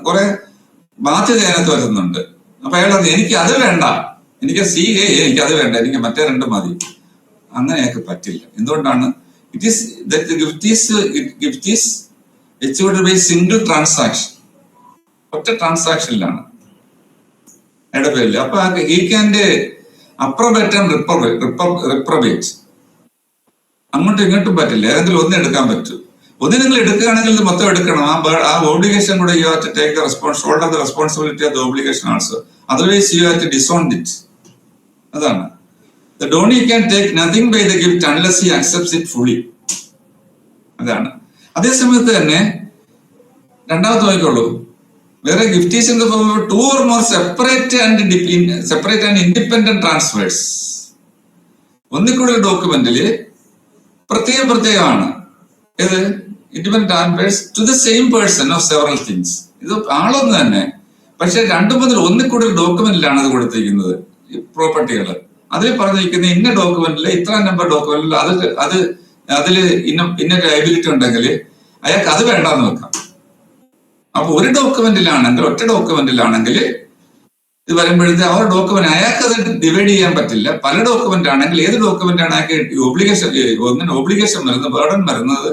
കുറെ ബാധ്യത അതിനകത്ത് വരുന്നുണ്ട്. അപ്പൊ അയാൾ എനിക്ക് അത് വേണ്ട, എനിക്ക് എനിക്ക് അത് വേണ്ട, എനിക്ക് മറ്റേ 2 മതി. അങ്ങനെയൊക്കെ പറ്റില്ല. എന്തുകൊണ്ടാണ്? Gift is achieved by single transaction. ഒറ്റ ട്രാൻസാക്ഷനിലാണ് അയാളുടെ പേരിൽ. അപ്പൊ he can approbate and reprobate. അങ്ങോട്ടും ഇങ്ങോട്ടും പറ്റില്ല. ഏതെങ്കിലും ഒന്ന് എടുക്കാൻ പറ്റൂ. ഒന്ന് നിങ്ങൾ എടുക്കുകയാണെങ്കിൽ ഇത് മൊത്തം എടുക്കണം. ആ ഓബ്ലിഗേഷൻ കൂടെ you have to take the shoulder the responsibility of the obligation also. Otherwise you have to disown it. അതാണ്. The donee can take nothing by the gift unless he accepts it fully. അതാണ്. അതേസമയത്ത് തന്നെ രണ്ടാമത്തെ നോക്കിക്കോളൂ. വേറെ gift is in the form of 2 or more separate and independent transfers. ഒന്നിൽ കൂടുതൽ ഡോക്യുമെന്റില് പ്രത്യേകമാണ്. ഇത് independent transfers to the same person of several things. ഇത് ആളൊന്ന് തന്നെ, പക്ഷെ 2 മുതൽ 1 കൂടുതൽ ഡോക്യുമെന്റിലാണ് അത് കൊടുത്തിരിക്കുന്നത്. പ്രോപ്പർട്ടികൾ അതിൽ പറഞ്ഞിരിക്കുന്ന ഇന്ന ഡോക്യുമെന്റിൽ ഇത്ര നമ്പർ ഡോക്യുമെന്റിൽ അതില് ഇന്ന ലയബിലിറ്റി ഉണ്ടെങ്കിൽ അയാൾക്ക് അത് വേണ്ടാന്ന് വെക്കാം. അപ്പൊ ഒറ്റ ഡോക്യുമെന്റിലാണെങ്കിൽ ഇത് വരുമ്പോഴത്തെ ആ ഡോക്യുമെന്റ് അയാൾക്ക് അത് ഡിവൈഡ് ചെയ്യാൻ പറ്റില്ല. പല ഡോക്യുമെന്റ് ആണെങ്കിൽ ഏത് ഡോക്യുമെന്റ് ആണ് അയാൾക്ക് ഒബ്ലിഗേഷൻ വരുന്നത്, ബർഡൻ വരുന്നത്,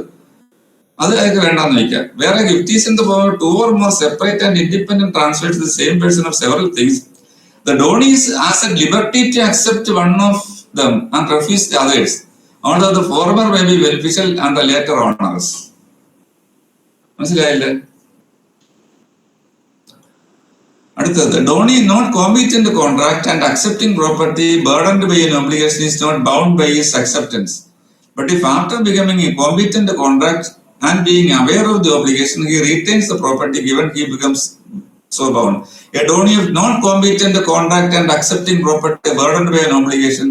അത് അയാൾക്ക് വേണ്ടാന്ന് വയ്ക്കാം. വേറെ gift is in the form of 2 or more separate and independent transfers to the same person of several things. The donee has at liberty to accept one of them and refuse the others, although the former may be beneficial and the later onerous. മനസ്സിലായില്ലേ? അടുത്തത്, donee not competent contract and accepting property burdened by an obligation is not bound by his acceptance. But if after becoming a competent contract and being aware of the obligation, he retains the property given, he becomes so bound. A donee of non-competent contract and accepting property burdened by an obligation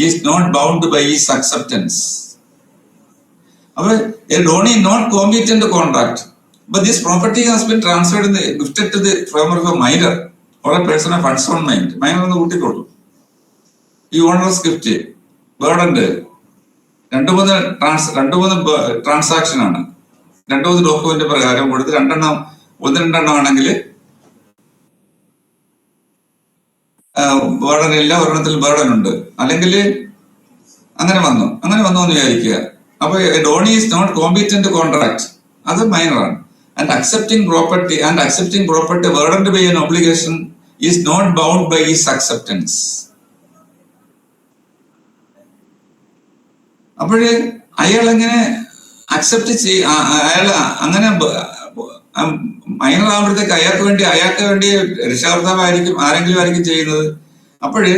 is not bound by his acceptance. A donee not competent contract, but this property has been transferred and gifted to the former of a minor or a person of unsound mind. Minor on the booty total. You owner's gift, burdened. രണ്ട് മൂന്ന് transaction ആണ്, രണ്ടു മൂന്ന് document പ്രകാരം കൊടുത്ത് ഒന്ന് രണ്ടെണ്ണം ആണെങ്കിൽ ബേർഡൻ ഇല്ല, ഒരെണ്ണത്തിൽ ബേർഡൻ ഉണ്ട്, അല്ലെങ്കിൽ അങ്ങനെ വന്നു എന്ന് വിചാരിക്കുക. അപ്പൊ donee is not competent contract, അത് മൈനറാണ്. And accepting property burdened by an obligation is not bound by his acceptance. അപ്പോഴ് അയാൾ എങ്ങനെ അക്സെപ്റ്റ് അയാൾ അങ്ങനെ മൈനർ ആകുമ്പോഴത്തേക്ക് അയാൾക്ക് വേണ്ടി രക്ഷാകർത്താവായിരിക്കും ആരെങ്കിലും ആയിരിക്കും ചെയ്യുന്നത്. അപ്പോഴ്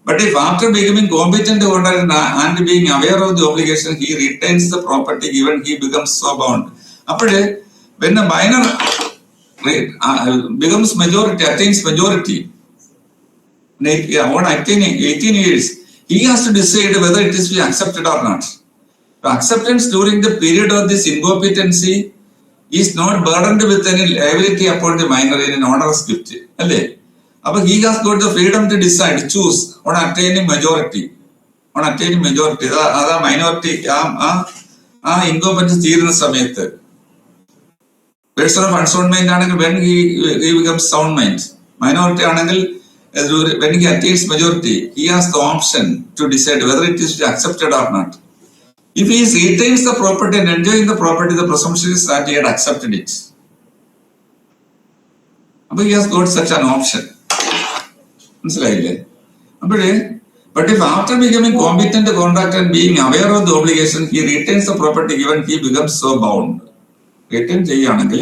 but if after becoming competent contract and being aware of the obligation he returns the property given he becomes so bound. അപ്പോഴ് when the minor becomes majority, attains majority, on 18 years, he has to decide whether it is to be accepted or not. The acceptance during the period of this incompetency is not burdened with any liability upon the minor in an onerous gift. But he has got the freedom to decide, choose on attaining majority. That minority, incompetence തീരുന്ന സമയത്ത് person of unsound mind ആണെങ്കിൽ when he becomes sound mind. Minority ആണെങ്കിൽ when he attains majority, he has the option to decide whether it is accepted or not. If he retains the property and enjoying the property, the presumption is that he had accepted it. But he has got such an option. But if after becoming competent contract and being aware of the obligation, he retains the property given, he becomes so bound. Return ചെയ്യുകയാണെങ്കിൽ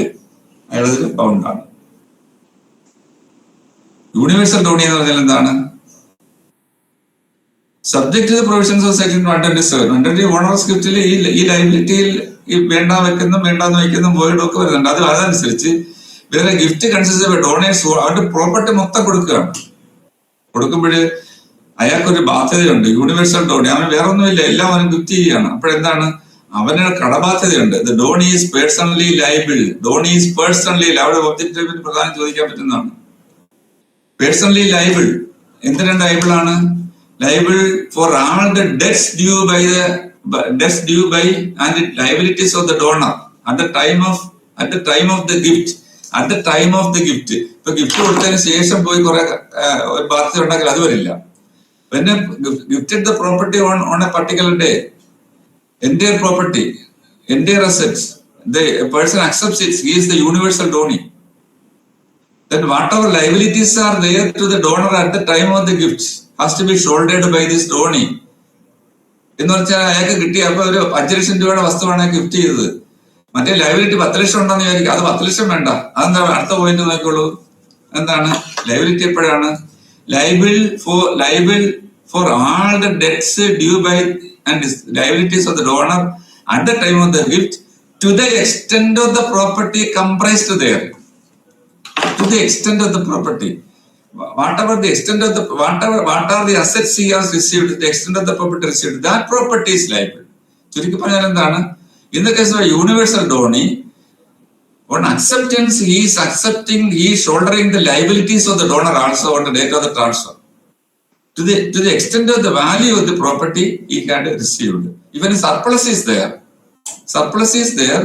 അയാൾ അതിൽ ബൗണ്ടാണ്. Universal donee എന്ന് പറഞ്ഞാൽ എന്താണ്? Subject to the provisions of section 127 onerous ഗിഫ്റ്റിൽ ഈ ലൈബിലിറ്റിയിൽ വേണ്ടാന്ന് വയ്ക്കുന്നതും വോയിഡും ഒക്കെ വരുന്നുണ്ട്. അതനുസരിച്ച് വേറെ ഗിഫ്റ്റ് കൺസിസ്റ്റ് ഓഫ് ഡോണേഴ്സ് അവരുടെ പ്രോപ്പർട്ടി മൊത്തം കൊടുക്കുമ്പോൾ അയാൾക്കൊരു ബാധ്യതയുണ്ട്. യൂണിവേഴ്സൽ ഡോണി അവന് വേറെ ഒന്നുമില്ല, എല്ലാം അവന് ഗിഫ്റ്റ് ചെയ്യുകയാണ്. അപ്പോഴെന്താണ്? അവന് കടബാധ്യതയുണ്ട്. Donee is personally liable. അവിടെ ഒബ്ജക്റ്റീവിന് പ്രധാനം ചോദിക്കാൻ പറ്റുന്നതാണ്. Personally liable. എന്തിനാണ് ലൈബിൾ ആണ്? Liable for all the debts due by and liabilities of the donor at the time of the gift. ഇപ്പൊ ഗിഫ്റ്റ് കൊടുത്തതിന് ശേഷം പോയി കുറെ ബാധ്യത ഉണ്ടെങ്കിൽ അത് വരില്ല. പിന്നെ gifted the property on a particular day, entire property, entire assets, the person accepts it, he is the universal donee. Then whatever liabilities are there to the donor at the time of the gift has to be shouldered by this donee. എന്ന് വെച്ചാൽ അയാൾക്ക് കിട്ടിയ അപ്പൊ ഒരു 5 ലക്ഷം രൂപയുടെ വസ്തുവാണ് gift ചെയ്തത്. മറ്റേ ലൈബിലിറ്റി 10 ലക്ഷം ഉണ്ടെന്ന് വിചാരിക്കും. അത് 10 ലക്ഷം വേണ്ട. അതെന്താ അടുത്ത പോയിന്റ് നോക്കിക്കോളൂ. എന്താണ് ലൈബിലിറ്റി? എപ്പോഴാണ് liable four all the debts due by and liabilities of the donor at the time of the gift to the extent of the property comprised there. To the extent of the property, whatever the extent of the what are the assets he has received, the extent of the property received, that property is liable. ചുരുക്കി പറഞ്ഞാൽ എന്താണ്? In the case of a universal donee, on acceptance he is shouldering the liabilities of the donor also on the date of the transfer. To the extent of the value of the property he had received. Even a surplus is there,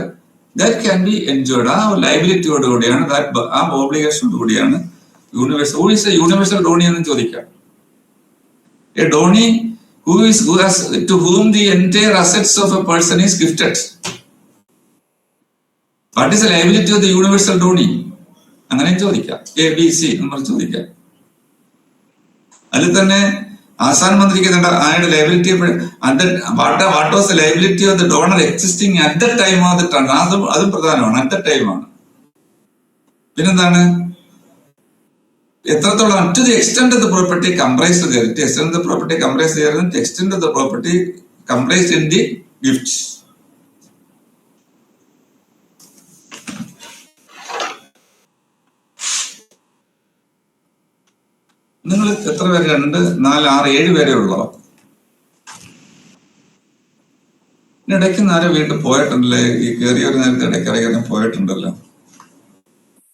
that can be enjoyed. ആ liability കൂടിയാണ്, ആ obligation കൂടിയാണ് universal. Who is a universal donee എന്ന് ചോദിക്കാം. A donee who has to whom the entire assets of a person is gifted. What is the liability of the universal donee? അങ്ങനെ ചോദിക്കാം. ABC നമ്മൾ ചോദിക്കാം. അതിൽ തന്നെ ആസ്ഥാന മന്ത്രിക്ക് അയാളുടെ liability what was the liability of the donor existing at the time of the transaction, അതും പ്രധാനമാണ്. അറ്റ് ദ ടൈമാണ്. പിന്നെന്താണ്, എത്രത്തോളം to the extent of the property comprised there, to extent the property comprised there, to extent of the property comprised in the gift. നിങ്ങൾ എത്ര പേര്? 2, 4, 6, 7 പേരെ ഉള്ളോ? ഇടയ്ക്ക് നേരെ വീട്ടിൽ പോയിട്ടുണ്ടല്ലേ? ഈ കയറിയൊരു നേരത്തെ ഇടയ്ക്കിടയ്ക്ക് പോയിട്ടുണ്ടല്ലോ.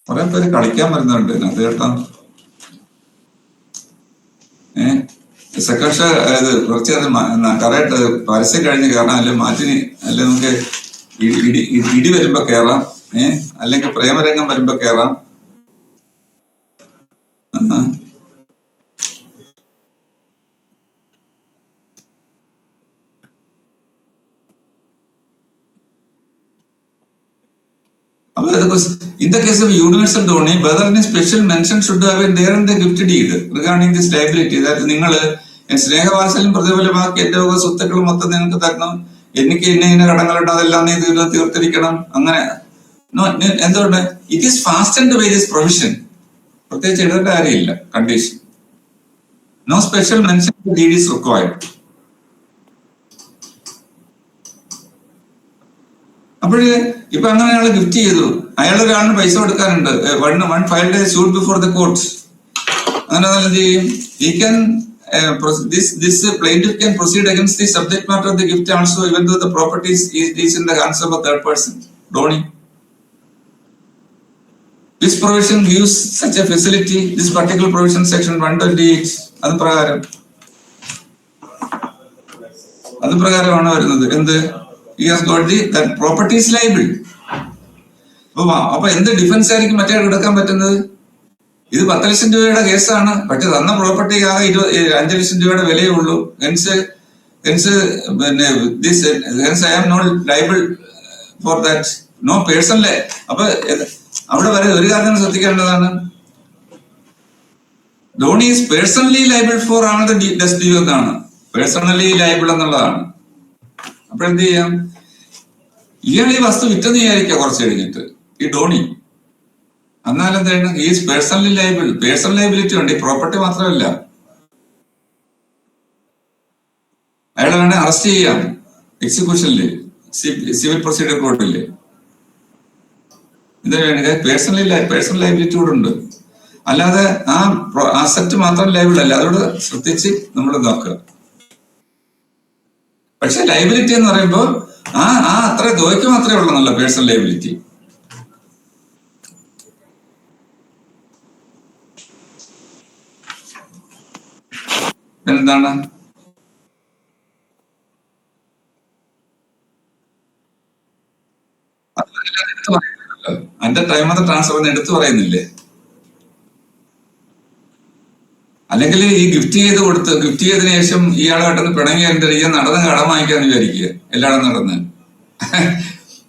കുറെ പേര് കളിക്കാൻ വരുന്നുണ്ട് ഇതിനകത്ത് കേട്ടോ. സെക്കൻഡ് ഷോ കുറച്ച് കറക്റ്റ് പരസ്യം കഴിഞ്ഞ് കയറാം, അല്ലെ മാറ്റി, അല്ലെ നമുക്ക് ഇടി വരുമ്പോ കയറാം, അല്ലെങ്കിൽ പ്രേമരംഗം വരുമ്പോ കയറാം. In the case of universal donee, whether any special mention should have been there in the gift deed regarding this liability, that നിങ്ങൾ സ്നേഹവാത്സല്യം പ്രതിഫലമാക്കി എന്റെ സ്വത്തുക്കൾ മൊത്തം നിങ്ങൾക്ക് തരണം, എനിക്ക് ഇന്ന കടങ്ങളുണ്ട്, അതെല്ലാം നീ തീർത്തിരിക്കണം, അങ്ങനെ. എന്തുകൊണ്ട്? It is fastened by this provision. പ്രത്യേകിച്ച് എഴുതേണ്ട കാര്യമില്ല. Condition no special mention deed is required. അപ്പോഴ് ഇപ്പൊ അങ്ങനെ അയാൾ ഗിഫ്റ്റ് ചെയ്തു, അയാളൊരാളിന് പൈസ കൊടുക്കാനുണ്ട്, one filed a suit before the courts. അങ്ങനെ എന്ത് ചെയ്യും? He can this plaintiff can proceed against the subject matter of the gift also, even though the property is in the hands of a third person, donee. This provision gives such a facility. This particular provision, section 128, അത് പ്രകാരമാണ് വരുന്നത്. എന്ത്? He has got that property is liable. അപ്പൊ എന്ത് defence ആയിരിക്കും മറ്റേ എടുക്കാൻ പറ്റുന്നത്? ഇത് 10 ലക്ഷം രൂപയുടെ കേസാണ്, പക്ഷെ തന്ന പ്രോപ്പർട്ടി ആകെ 5 ലക്ഷം രൂപയുടെ വിലയേ ഉള്ളൂ. I am not liable for that. No personal. അപ്പൊ അവിടെ വരെ ഒരു കാര്യം ശ്രദ്ധിക്കേണ്ടതാണ്, Dhoni is personally liable four ആണ് ഡെസ് ഡ്യൂ എന്നാണ്. പേഴ്സണലി ലൈബിൾ എന്നുള്ളതാണ്. അപ്പോഴെന്ത് ചെയ്യാം? ഇയാൾ ഈ വസ്തു വിറ്റെന്ന് വിചാരിക്കുക കുറച്ച് കഴിഞ്ഞിട്ട്, ഈ ഡോണി. എന്നാലും എന്താണ്? Is personally liable. Personal liability ഉണ്ട്, ഈ പ്രോപ്പർട്ടി മാത്രമല്ല. അയാളെ വേണേ അറസ്റ്റ് ചെയ്യാം എക്സിക്യൂഷനില്, സിവിൽ പ്രൊസീഡിയർ കോർട്ടില്. ഇത് പേഴ്സണൽ ലൈബിലിറ്റി കൂടെ ഉണ്ട്. അല്ലാതെ ആ അസറ്റ് മാത്രം ലൈബിൾ അല്ല. അതോട് ശ്രദ്ധിച്ച് നമ്മൾ നോക്കുക. പക്ഷെ ലൈബിലിറ്റി എന്ന് പറയുമ്പോൾ അത്ര തുകയ്ക്ക് മാത്രമേ ഉള്ളൂ പേഴ്സണൽ ലൈബിലിറ്റി. എന്താണ്? അതിന്റെ ടൈം ഓഫ് ദ ട്രാൻസ്ഫർ എടുത്തു പറയുന്നില്ലേ? അല്ലെങ്കിൽ ഈ ഗിഫ്റ്റ് ചെയ്തതിനു ശേഷം ഇയാളായിട്ടൊന്ന് പിണങ്ങി ഈ നടന്ന് കടം വാങ്ങിക്കാന്ന് വിചാരിക്കുക. എല്ലായിടും നടന്ന്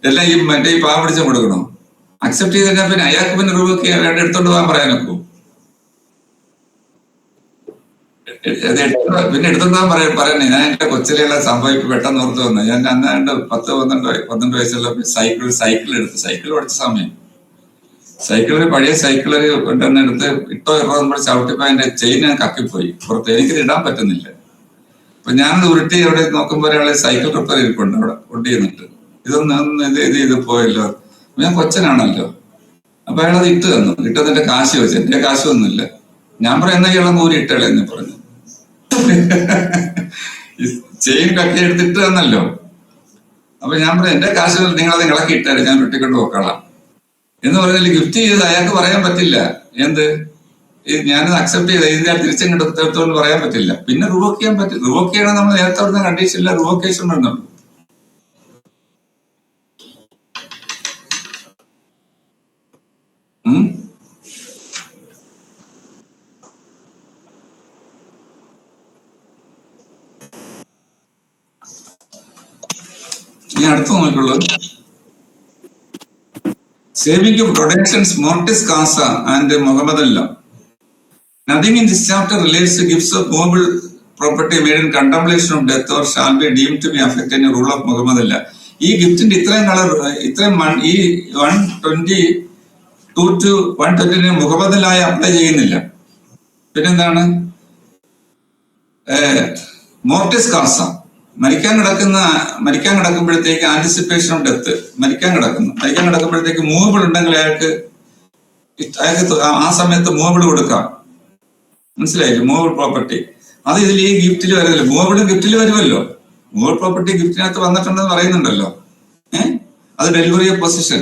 എല്ലാം ഈ പാവം പിടിച്ച കൊടുക്കണോ? അക്സെപ്റ്റ് ചെയ്ത് കഴിഞ്ഞാൽ പിന്നെ അയാൾക്ക് പിന്നെ രൂപയ്ക്ക് വേണ്ട എടുത്തോണ്ട് പോകാൻ പറയാനൊക്കെ. പിന്നെ എടുത്തോണ്ട് പോകാൻ പറയുന്നേ. ഞാൻ എന്റെ കൊച്ചിലുള്ള സംഭവം പെട്ടെന്ന് ഓർത്ത് വന്നു. ഞാൻ അന്ന് 10-12 വയസ്സുള്ള സൈക്കിൾ പഠിച്ച സമയം, പഴയ സൈക്കിള് കൊണ്ടുവന്ന് എടുത്ത് ഇട്ടോ നമ്മൾ ചവിട്ടിപ്പോ അതിന്റെ ചെയിൻ കക്കിപ്പോയി പുറത്ത്. എനിക്കിത് ഇടാൻ പറ്റുന്നില്ല. അപ്പൊ ഞാനത് ഉരുട്ടി അവിടെ നോക്കുമ്പോൾ ഒരാളെ സൈക്കിൾ റിപ്പയർ ഇരിപ്പുണ്ട് അവിടെ കൊണ്ടുവന്നിട്ട്. ഇത് പോയല്ലോ. ഞാൻ കൊച്ചനാണല്ലോ. അപ്പൊ അയാളത് ഇട്ട് തന്നു. ഇട്ടതിന്റെ കാശ് വെച്ച്, എന്റെ കാശൊന്നുമില്ല. ഞാൻ പറയുന്ന ഇയാളെ ഊരി ഇട്ടളെന്ന് പറഞ്ഞു. ചെയിൻ കക്കി എടുത്തിട്ട് തന്നല്ലോ. അപ്പൊ ഞാൻ പറഞ്ഞു എന്റെ കാശ് നിങ്ങളത് ഇളക്കി ഇട്ടാല് ഞാൻ വെട്ടിക്കൊണ്ട് പോക്കളാം എന്ന് പറഞ്ഞാൽ ഗിഫ്റ്റ് ചെയ്ത് അയാൾക്ക് പറയാൻ പറ്റില്ല. എന്ത്? ഞാനത് അക്സെപ്റ്റ് ചെയ്ത ഇതിനെ തിരിച്ചെടുത്തോണ്ട് പറയാൻ പറ്റില്ല. പിന്നെ റിവോക്ക് ചെയ്യാൻ പറ്റും. റിവോക്ക് ചെയ്യണം നമ്മൾ നേരത്തെ വരുന്ന കണ്ടീഷനില്ല, റിവോക്കേഷൻ വരുന്നുള്ളൂ. ഇനി അടുത്ത് നോക്കുള്ളൂ. Saving of protections mortis causa and Muhammadan law. Nothing in this chapter relates to gifts of movable property made in contemplation of death or shall be deemed to be affected in rule of Muhammad Allah. ഈ ഗിഫ്റ്റിന്റെ ഇത്രയും colour ഈ 122 to 120 Muhammad Allah apply ചെയ്യുന്നില്ല. പിന്നെന്താണ് mortis കാസ, മരിക്കാൻ കിടക്കുമ്പോഴത്തേക്ക് anticipation of death, മരിക്കാൻ കിടക്കുമ്പോഴത്തേക്ക് movable ഉണ്ടെങ്കിൽ അയാൾക്ക് ആ സമയത്ത് മൂവബിൾ കൊടുക്കാം. മനസ്സിലായില്ലേ? മൂവബിൾ പ്രോപ്പർട്ടി അത് ഇതിൽ ഈ ഗിഫ്റ്റിൽ വരുന്നില്ല. മൂവബിൾ ഗിഫ്റ്റിൽ വരുമല്ലോ. മൂവബിൾ പ്രോപ്പർട്ടി ഗിഫ്റ്റിനകത്ത് വന്നിട്ടുണ്ടെന്ന് പറയുന്നുണ്ടല്ലോ. അത് ഡെലിവറി ഓഫ് പൊസിഷൻ.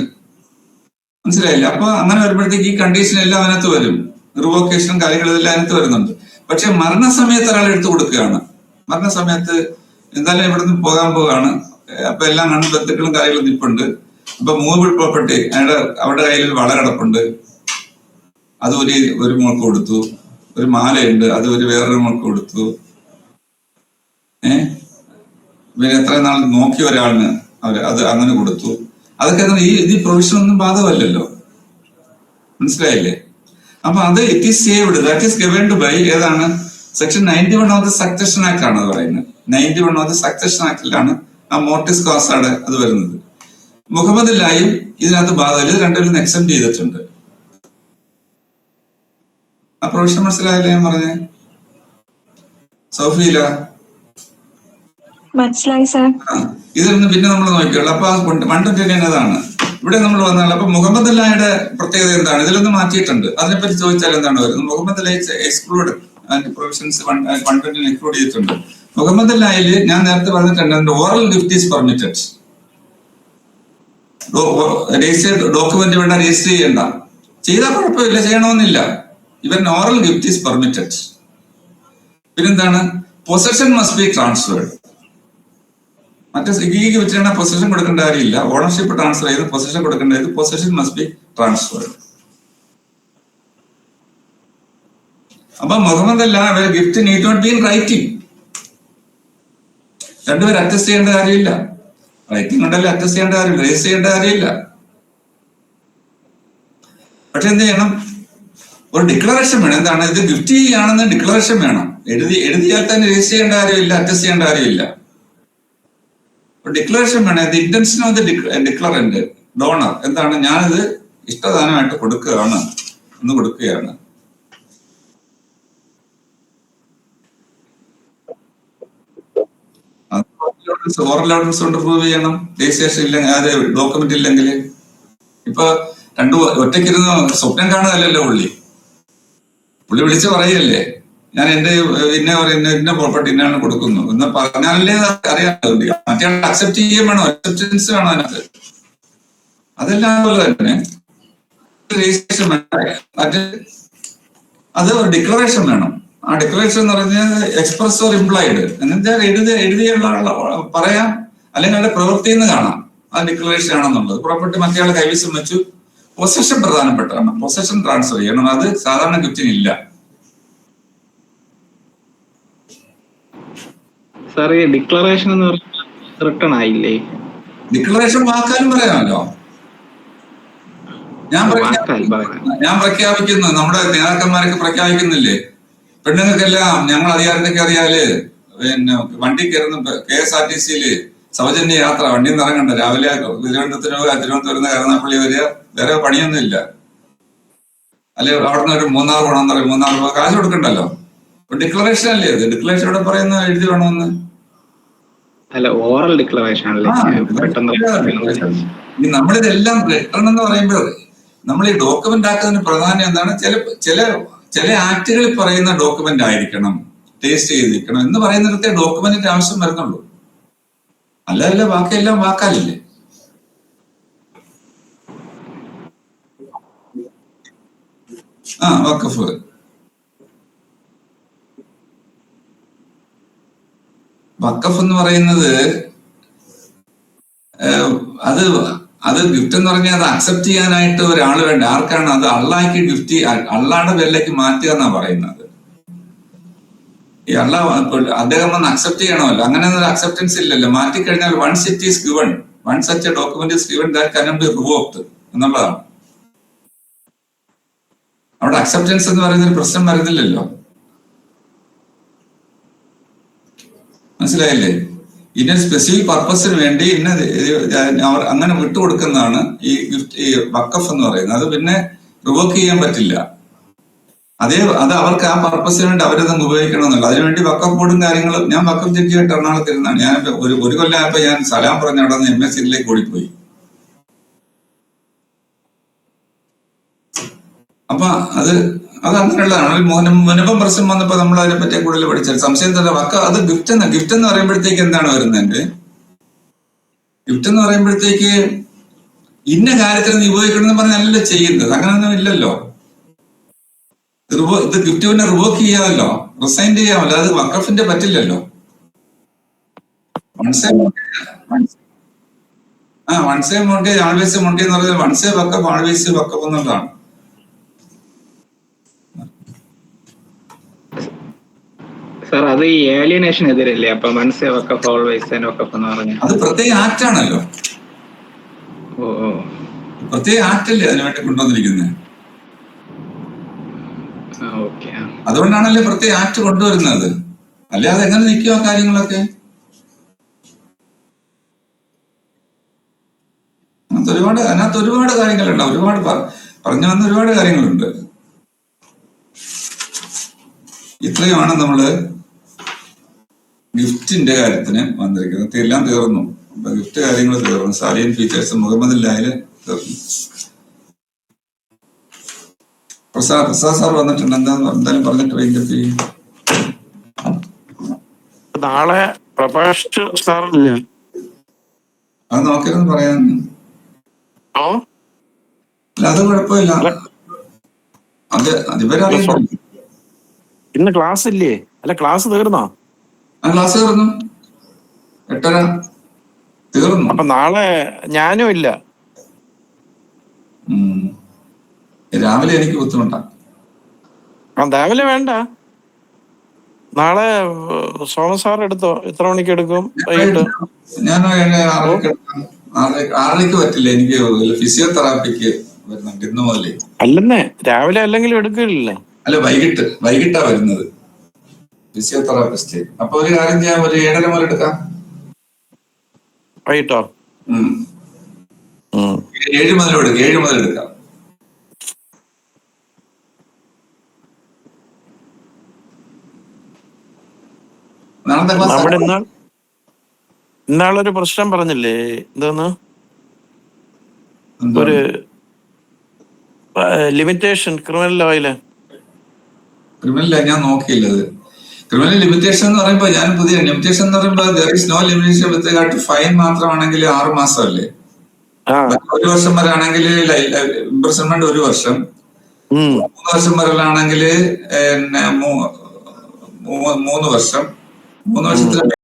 മനസ്സിലായില്ലേ? അപ്പൊ അങ്ങനെ വരുമ്പോഴത്തേക്ക് ഈ കണ്ടീഷൻ എല്ലാം അതിനകത്ത് വരും. റിവോക്കേഷനും കാര്യങ്ങളെല്ലാം അതിനകത്ത് വരുന്നുണ്ട്. പക്ഷെ മരണസമയത്ത് ഒരാൾ എടുത്തു കൊടുക്കുകയാണ്. മരണസമയത്ത് എന്തായാലും ഇവിടെ നിന്ന് പോകാൻ പോവുകയാണ്. അപ്പൊ എല്ലാം കണ്ട് ബന്ധുക്കളും കാര്യങ്ങളും നിൽപ്പുണ്ട്. അപ്പൊ മൂവബിൾ പ്രോപ്പർട്ടി അവരുടെ കയ്യിൽ വള കിടപ്പുണ്ട്, അത് ഒരു മോൾക്ക് കൊടുത്തു. ഒരു മാലയുണ്ട്, അത് വേറൊരു മോൾക്ക് കൊടുത്തു. പിന്നെ എത്ര നാൾ നോക്കി ഒരാളിന് അത് അങ്ങനെ കൊടുത്തു. അതൊക്കെ ഈ പ്രൊവിഷൻ ഒന്നും ബാധകമല്ലല്ലോ. മനസ്സിലായില്ലേ? അപ്പൊ അത് it is saved, that is governed by ഏതാണ്? Section 91 of the succession act ആണ് അത് പറയുന്നത്. 91 ഓഫ് ദ സക്സഷൻ ആക്ടിലാണ് ആ മോർട്ടിസ് കോസാഡ് അത് വരുന്നത്. മുഹമ്മദ് അല്ലാഹയും ഇതിനകത്ത് ബാധകമില്ല. രണ്ടുപേരും എക്സെപ്റ്റ് ചെയ്തിട്ടുണ്ട്. ആ പ്രൊവിഷൻ മനസ്സിലായില്ലേ ഞാൻ പറഞ്ഞേ? സൗഫിയില മനസ്സിലായി സാർ. ഇതൊന്നും പിന്നെ നമ്മൾ നോക്കിയുള്ളൂ. അപ്പൊ 129 അതാണ് ഇവിടെ നമ്മൾ വന്നാൽ. അപ്പൊ മുഹമ്മദ് അല്ലാഹയുടെ പ്രത്യേകത എന്താണ്? ഇതിലൊന്നും മാറ്റിയിട്ടുണ്ട്. അതിനെപ്പറ്റി ചോദിച്ചാൽ എന്താണ് വരുന്നത്? Mohammedan law exclude provisions 120 exclude ചെയ്തിട്ടുണ്ട്. മുഹമ്മദ് അല്ലാഹിൽ ഞാൻ നേരത്തെ പറഞ്ഞിട്ടുണ്ട് oral gift is permitted. Document വേണ്ട, രജിസ്റ്റർ ചെയ്യണ്ട, ചെയ്താൽ കുഴപ്പമില്ല, ചെയ്യണമെന്നില്ല. ഇവൻ ഓറൽ ഗിഫ്റ്റ് ഈസ് പെർമിറ്റഡ്. പിന്നെന്താണ്? Possession must be transferred. മറ്റേ സിഗിക്ക് വെച്ചാൽ പൊസഷൻ കൊടുക്കേണ്ട കാര്യമില്ല. ഓണർഷിപ്പ് ട്രാൻസ്ഫർ ചെയ്ത് പൊസഷൻ കൊടുക്കേണ്ടത്. Possession must be transferred. അപ്പൊ Mohammedan law gift need not be in writing. രണ്ടുപേരും അറ്റസ്റ്റ് ചെയ്യേണ്ട കാര്യമില്ല. റൈറ്റിംഗ് ഉണ്ടല്ലോ, അറ്റസ്റ്റ് ചെയ്യേണ്ട കാര്യമില്ല, രജിസ്റ്റർ ചെയ്യേണ്ട കാര്യമില്ല. പക്ഷെ എന്ത് ചെയ്യണം? ഒരു ഡിക്ലറേഷൻ വേണം. എന്താണ്? ഇത് ഗിഫ്റ്റ് ചെയ്യുകയാണെന്ന് ഡിക്ലറേഷൻ വേണം. എഴുതിയാൽ തന്നെ രജിസ്റ്റർ ചെയ്യേണ്ട കാര്യമില്ല, അറ്റസ്റ്റ് ചെയ്യേണ്ട കാര്യമില്ല. ഡിക്ലറേഷൻ വേണം. The intention of the declarant donor എന്താണ്? ഞാനിത് ഇഷ്ടദാനമായിട്ട് കൊടുക്കുകയാണ് എന്ന് കൊടുക്കുകയാണ്. ഓറൽ എവിഡൻസ് കൊണ്ട് പ്രൂവ് ചെയ്യണം. രജിസ്ട്രേഷൻ ഇല്ലെങ്കിൽ, അത് ഡോക്യുമെന്റ് ഇല്ലെങ്കിൽ. ഇപ്പൊ ഒറ്റയ്ക്കിരുന്ന് സ്വപ്നം കാണുകയല്ലല്ലോ പുള്ളി വിളിച്ച് പറയല്ലേ, ഞാൻ എന്റെ ഇന്ന പ്രോപ്പർട്ടി ഇന്നാണ് കൊടുക്കുന്നു എന്ന് പറഞ്ഞാലല്ലേ അറിയാമല്ലോ. മറ്റേ അക്സെപ്റ്റ് ചെയ്യാൻ വേണം, അക്സെപ്റ്റൻസ് വേണം അതിനകത്ത്. അതെല്ലാം പോലെ തന്നെ രജിസ്ട്രേഷൻ മറ്റേ അത് ഒരു ഡിക്ലറേഷൻ വേണം. ആ ഡിക്ലറേഷൻ എന്ന് പറഞ്ഞാൽ എക്സ്പ്രസ് ഓർ ഇംപ്ലൈഡ് എന്നുവെച്ചാൽ എഴുതിയുള്ള പറയാം, അല്ലെങ്കിൽ അവരുടെ പ്രവൃത്തിയിൽ നിന്ന് കാണാം ആ ഡിക്ലറേഷൻ ആണെന്നുള്ളത്. പ്രോപ്പർട്ടി മറ്റേയാളെ കൈവശം വെച്ചു. പൊസഷൻ പ്രധാനപ്പെട്ടാണ്. പൊസഷൻ ട്രാൻസ്ഫർ ചെയ്യണം. അത് സാധാരണ ഗിഫ്റ്റിനില്ല. സാർ ഈ ഡിക്ലറേഷൻ എന്ന് പറഞ്ഞാൽ റിട്ടേൺ ആയില്ലേ? ഡിക്ലറേഷൻ വാക്കാലും പറയാമല്ലോ. ഞാൻ പ്രഖ്യാപിക്കുന്നു, നമ്മുടെ നേതാക്കന്മാരൊക്കെ പ്രഖ്യാപിക്കുന്നില്ലേ, പെണ്ണുങ്ങൾക്കെല്ലാം ഞങ്ങൾ അധികാരത്തൊക്കെ അറിയാല് പിന്നെ വണ്ടി കയറുന്ന KSRTC-യില് സൗജന്യ യാത്ര, വണ്ടിയിൽ നിന്ന് ഇറങ്ങണ്ട, രാവിലെ തിരുവനന്തപുരം കരുനാപ്പള്ളി വരിക, വേറെ പണിയൊന്നും ഇല്ല. അല്ലെ അവിടെ നിന്ന് ഒരു മൂന്നാർ പോകണമെന്ന് പറയും, മൂന്നാർ കാശ് കൊടുക്കണ്ടല്ലോ. ഡിക്ലറേഷൻ അല്ലേ അത്? ഡിക്ലറേഷൻ ഇവിടെ പറയുന്ന എഴുതി വേണമെന്ന് അല്ല, ഓറൽ ഡിക്ലറേഷൻ അല്ലേ? നമ്മളിതെല്ലാം റിട്ടേൺ എന്ന് പറയുമ്പോൾ നമ്മൾ ഈ ഡോക്യുമെന്റ് ആക്കുന്നതിന് പ്രധാനം എന്താണ്? ചില ആക്ടുകളിൽ പറയുന്ന ഡോക്യുമെന്റ് ആയിരിക്കണം, ടേസ്റ്റ് ചെയ്തിരിക്കണം എന്ന് പറയുന്നിടത്തെ ഡോക്യുമെന്റിന്റെ ആവശ്യം വരുന്നുള്ളൂ. അല്ലല്ല ബാക്കിയെല്ലാം വാക്കാലില്ലേ? വഖഫ് വഖഫ് എന്ന് പറയുന്നത് അത് ഗിഫ്റ്റ് എന്ന് പറഞ്ഞാൽ അത് അക്സെപ്റ്റ് ചെയ്യാനായിട്ട് ഒരാൾ വേണ്ട. ആർക്കാണ് അത്? അള്ളാഹ്ക്ക് ഗിഫ്റ്റ്, അള്ളാഹുടെ പേരിലേക്ക് മാറ്റുക എന്നാ പറയുന്നത്. ഈ അദ്ദേഹം ഒന്ന് അക്സെപ്റ്റ് ചെയ്യണമല്ലോ. അങ്ങനെ ഒരു അക്സെപ്റ്റൻസ് ഇല്ലല്ലോ. മാറ്റിക്കഴിഞ്ഞാൽ once it is given, once such a document is given that can be revoked എന്നുള്ളതാണ്. അവിടെ അക്സെപ്റ്റൻസ് എന്ന് പറയുന്ന ഒരു പ്രശ്നം വരുന്നില്ലല്ലോ. മനസ്സിലായില്ലേ? ഇന്ന സ്പെസിഫിക് പർപ്പസിന് വേണ്ടി അവർ അങ്ങനെ വിട്ടുകൊടുക്കുന്നതാണ് ഈ ഗിഫ്റ്റ്, ഈ വഖഫ് എന്ന് പറയുന്നത്. അത് പിന്നെ റിവോക്ക് ചെയ്യാൻ പറ്റില്ല. അത് അവർക്ക് ആ പർപ്പസിന് വേണ്ടി അവരതങ്ങ് ഉപയോഗിക്കണം എന്നുള്ളത്. അതിനുവേണ്ടി വഖഫ് ബോർഡും കാര്യങ്ങളും. ഞാൻ വഖഫ് ജഡ്ജിയായിട്ട് എറണാകുളത്ത് ഇരുന്നാണ്. ഞാൻ ഒരു കൊല്ലമായപ്പോ ഞാൻ സലാം പറഞ്ഞ അവിടെ നിന്ന് MSc ഓടിപ്പോയി. അപ്പൊ അത് അങ്ങനെയുള്ളതാണ്. മുനമ്പം പ്രശ്നം വന്നപ്പോ നമ്മൾ അതിനെ പറ്റി കൂടുതൽ പഠിച്ചത്. സംശയം തന്നെ അത് ഗിഫ്റ്റ് എന്ന് പറയുമ്പോഴത്തേക്ക് എന്താണ് വരുന്നത്? ഗിഫ്റ്റ് എന്ന് പറയുമ്പോഴത്തേക്ക് ഇന്ന കാര്യത്തിന് നീ ഉപയോഗിക്കണം എന്ന് പറഞ്ഞല്ല ചെയ്യുന്നത്. അങ്ങനെയൊന്നും ഇല്ലല്ലോ. ഇത് ഗിഫ്റ്റ് പിന്നെ റിവോക്ക് ചെയ്യാമല്ലോ, റിസൈൻ ചെയ്യാമല്ലോ. അത് വഖഫിന്റെ പറ്റില്ലല്ലോ. വൺസേ മോണ്ടേജ് ആൾവേസ് മോണ്ടേജ് എന്ന് പറയുന്നത് വൺസേ വഖഫ് ആൾവേസ് വഖഫ് എന്നുള്ളതാണ്. സാർ അത് ഈ ഏലിയനേഷൻ എതിരല്ലേ? അപ്പൊ വൺസേ വഖഫ് ഓൾവേസ് വഖഫ് എന്ന് പറഞ്ഞാൽ അത് പ്രത്യേക ആക്ട് ആണല്ലോ. പ്രത്യേക ആക്ട് അല്ലേ അതിനുവേണ്ടി കൊണ്ടുവന്നിരിക്കുന്നത്. അതുകൊണ്ടാണല്ലേ പ്രത്യേക ആക്ട് കൊണ്ടുവരുന്നത്. അല്ലാതെ എങ്ങനെ നിൽക്കും ആ കാര്യങ്ങളൊക്കെ? അതിനകത്ത് ഒരുപാട് കാര്യങ്ങളുണ്ട്. ഒരുപാട് പറഞ്ഞു വന്ന ഒരുപാട് കാര്യങ്ങളുണ്ട്. ഇത്രയുമാണ് നമ്മള് ഗിഫ്റ്റിന്റെ കാര്യത്തിന് വന്നിരിക്കുന്നത്. എല്ലാം തീർന്നു. അപ്പൊ ഗിഫ്റ്റ് കാര്യങ്ങൾ തീർന്നു. സാലിയൻ ഫീച്ചേഴ്സ് മുഹമ്മദ് ലാല് തീർന്നു. പ്രസാദ് സാർ വന്നിട്ടുണ്ട്. എന്തായാലും പറഞ്ഞിട്ട് വൈകിട്ട് നാളെ പ്രഭാഷ് സാറില്ല. അത് നോക്കിയിരുന്നു പറയാൻ. അല്ല അത് കുഴപ്പമില്ല. അതിവരറിയില്ല. ഇന്ന് ക്ലാസ് ഇല്ലേ? അല്ല ക്ലാസ് തീർന്നോ? ആ ക്ലാസ് തീർന്നു. 8:30 തീർന്നു. അപ്പൊ നാളെ ഞാനും ഇല്ല. രാവിലെ എനിക്ക് ബുദ്ധിമുട്ടാണ്. രാവിലെ വേണ്ട. നാളെ സോമൻ സാർ എടുത്തോ. എത്ര മണിക്ക് എടുക്കും? വൈകിട്ട് ഞാൻ 6:30 പറ്റില്ല. എനിക്ക് ഫിസിയോതെറാപ്പിക്ക് വരുന്നുണ്ട് ഇന്ന് മുതലേ. അല്ലെന്നേ, രാവിലെ അല്ലെങ്കിലും എടുക്കില്ല. അല്ല, വൈകിട്ടാ വരുന്നത് ഫിസിയോതെറാപ്പിസ്റ്റ്. അപ്പൊ ഒരു കാര്യം ചെയ്യാം, ഒരു 7:30 മുതൽ എടുക്കാം. വൈകിട്ടോ? 7 മുതൽ എടുക്കാം. നമ്മുടെ ഇന്നാളൊരു പ്രശ്നം പറഞ്ഞില്ലേ? എന്താന്ന് ഒരു ലിമിറ്റേഷൻ ക്രിമിനൽ ലോയില്. ക്രിമിനൽ ഞാൻ നോക്കിയില്ല. അത് ക്രിമിനൽ ലിമിറ്റേഷൻ എന്ന് പറയുമ്പോ ഞാൻ പുതിയ ലിമിറ്റേഷൻ എന്ന് പറയുമ്പോൾ there is no limitation with regard to fine മാത്രമാണെങ്കിൽ 6 മാസമല്ലേ? 1 വർഷം വരെ ആണെങ്കിൽ ഇംപ്രിസൺമെന്റ് 1 വർഷം, 3 വർഷം വരെ ആണെങ്കിൽ 3 വർഷം, 3 വർഷത്തിന്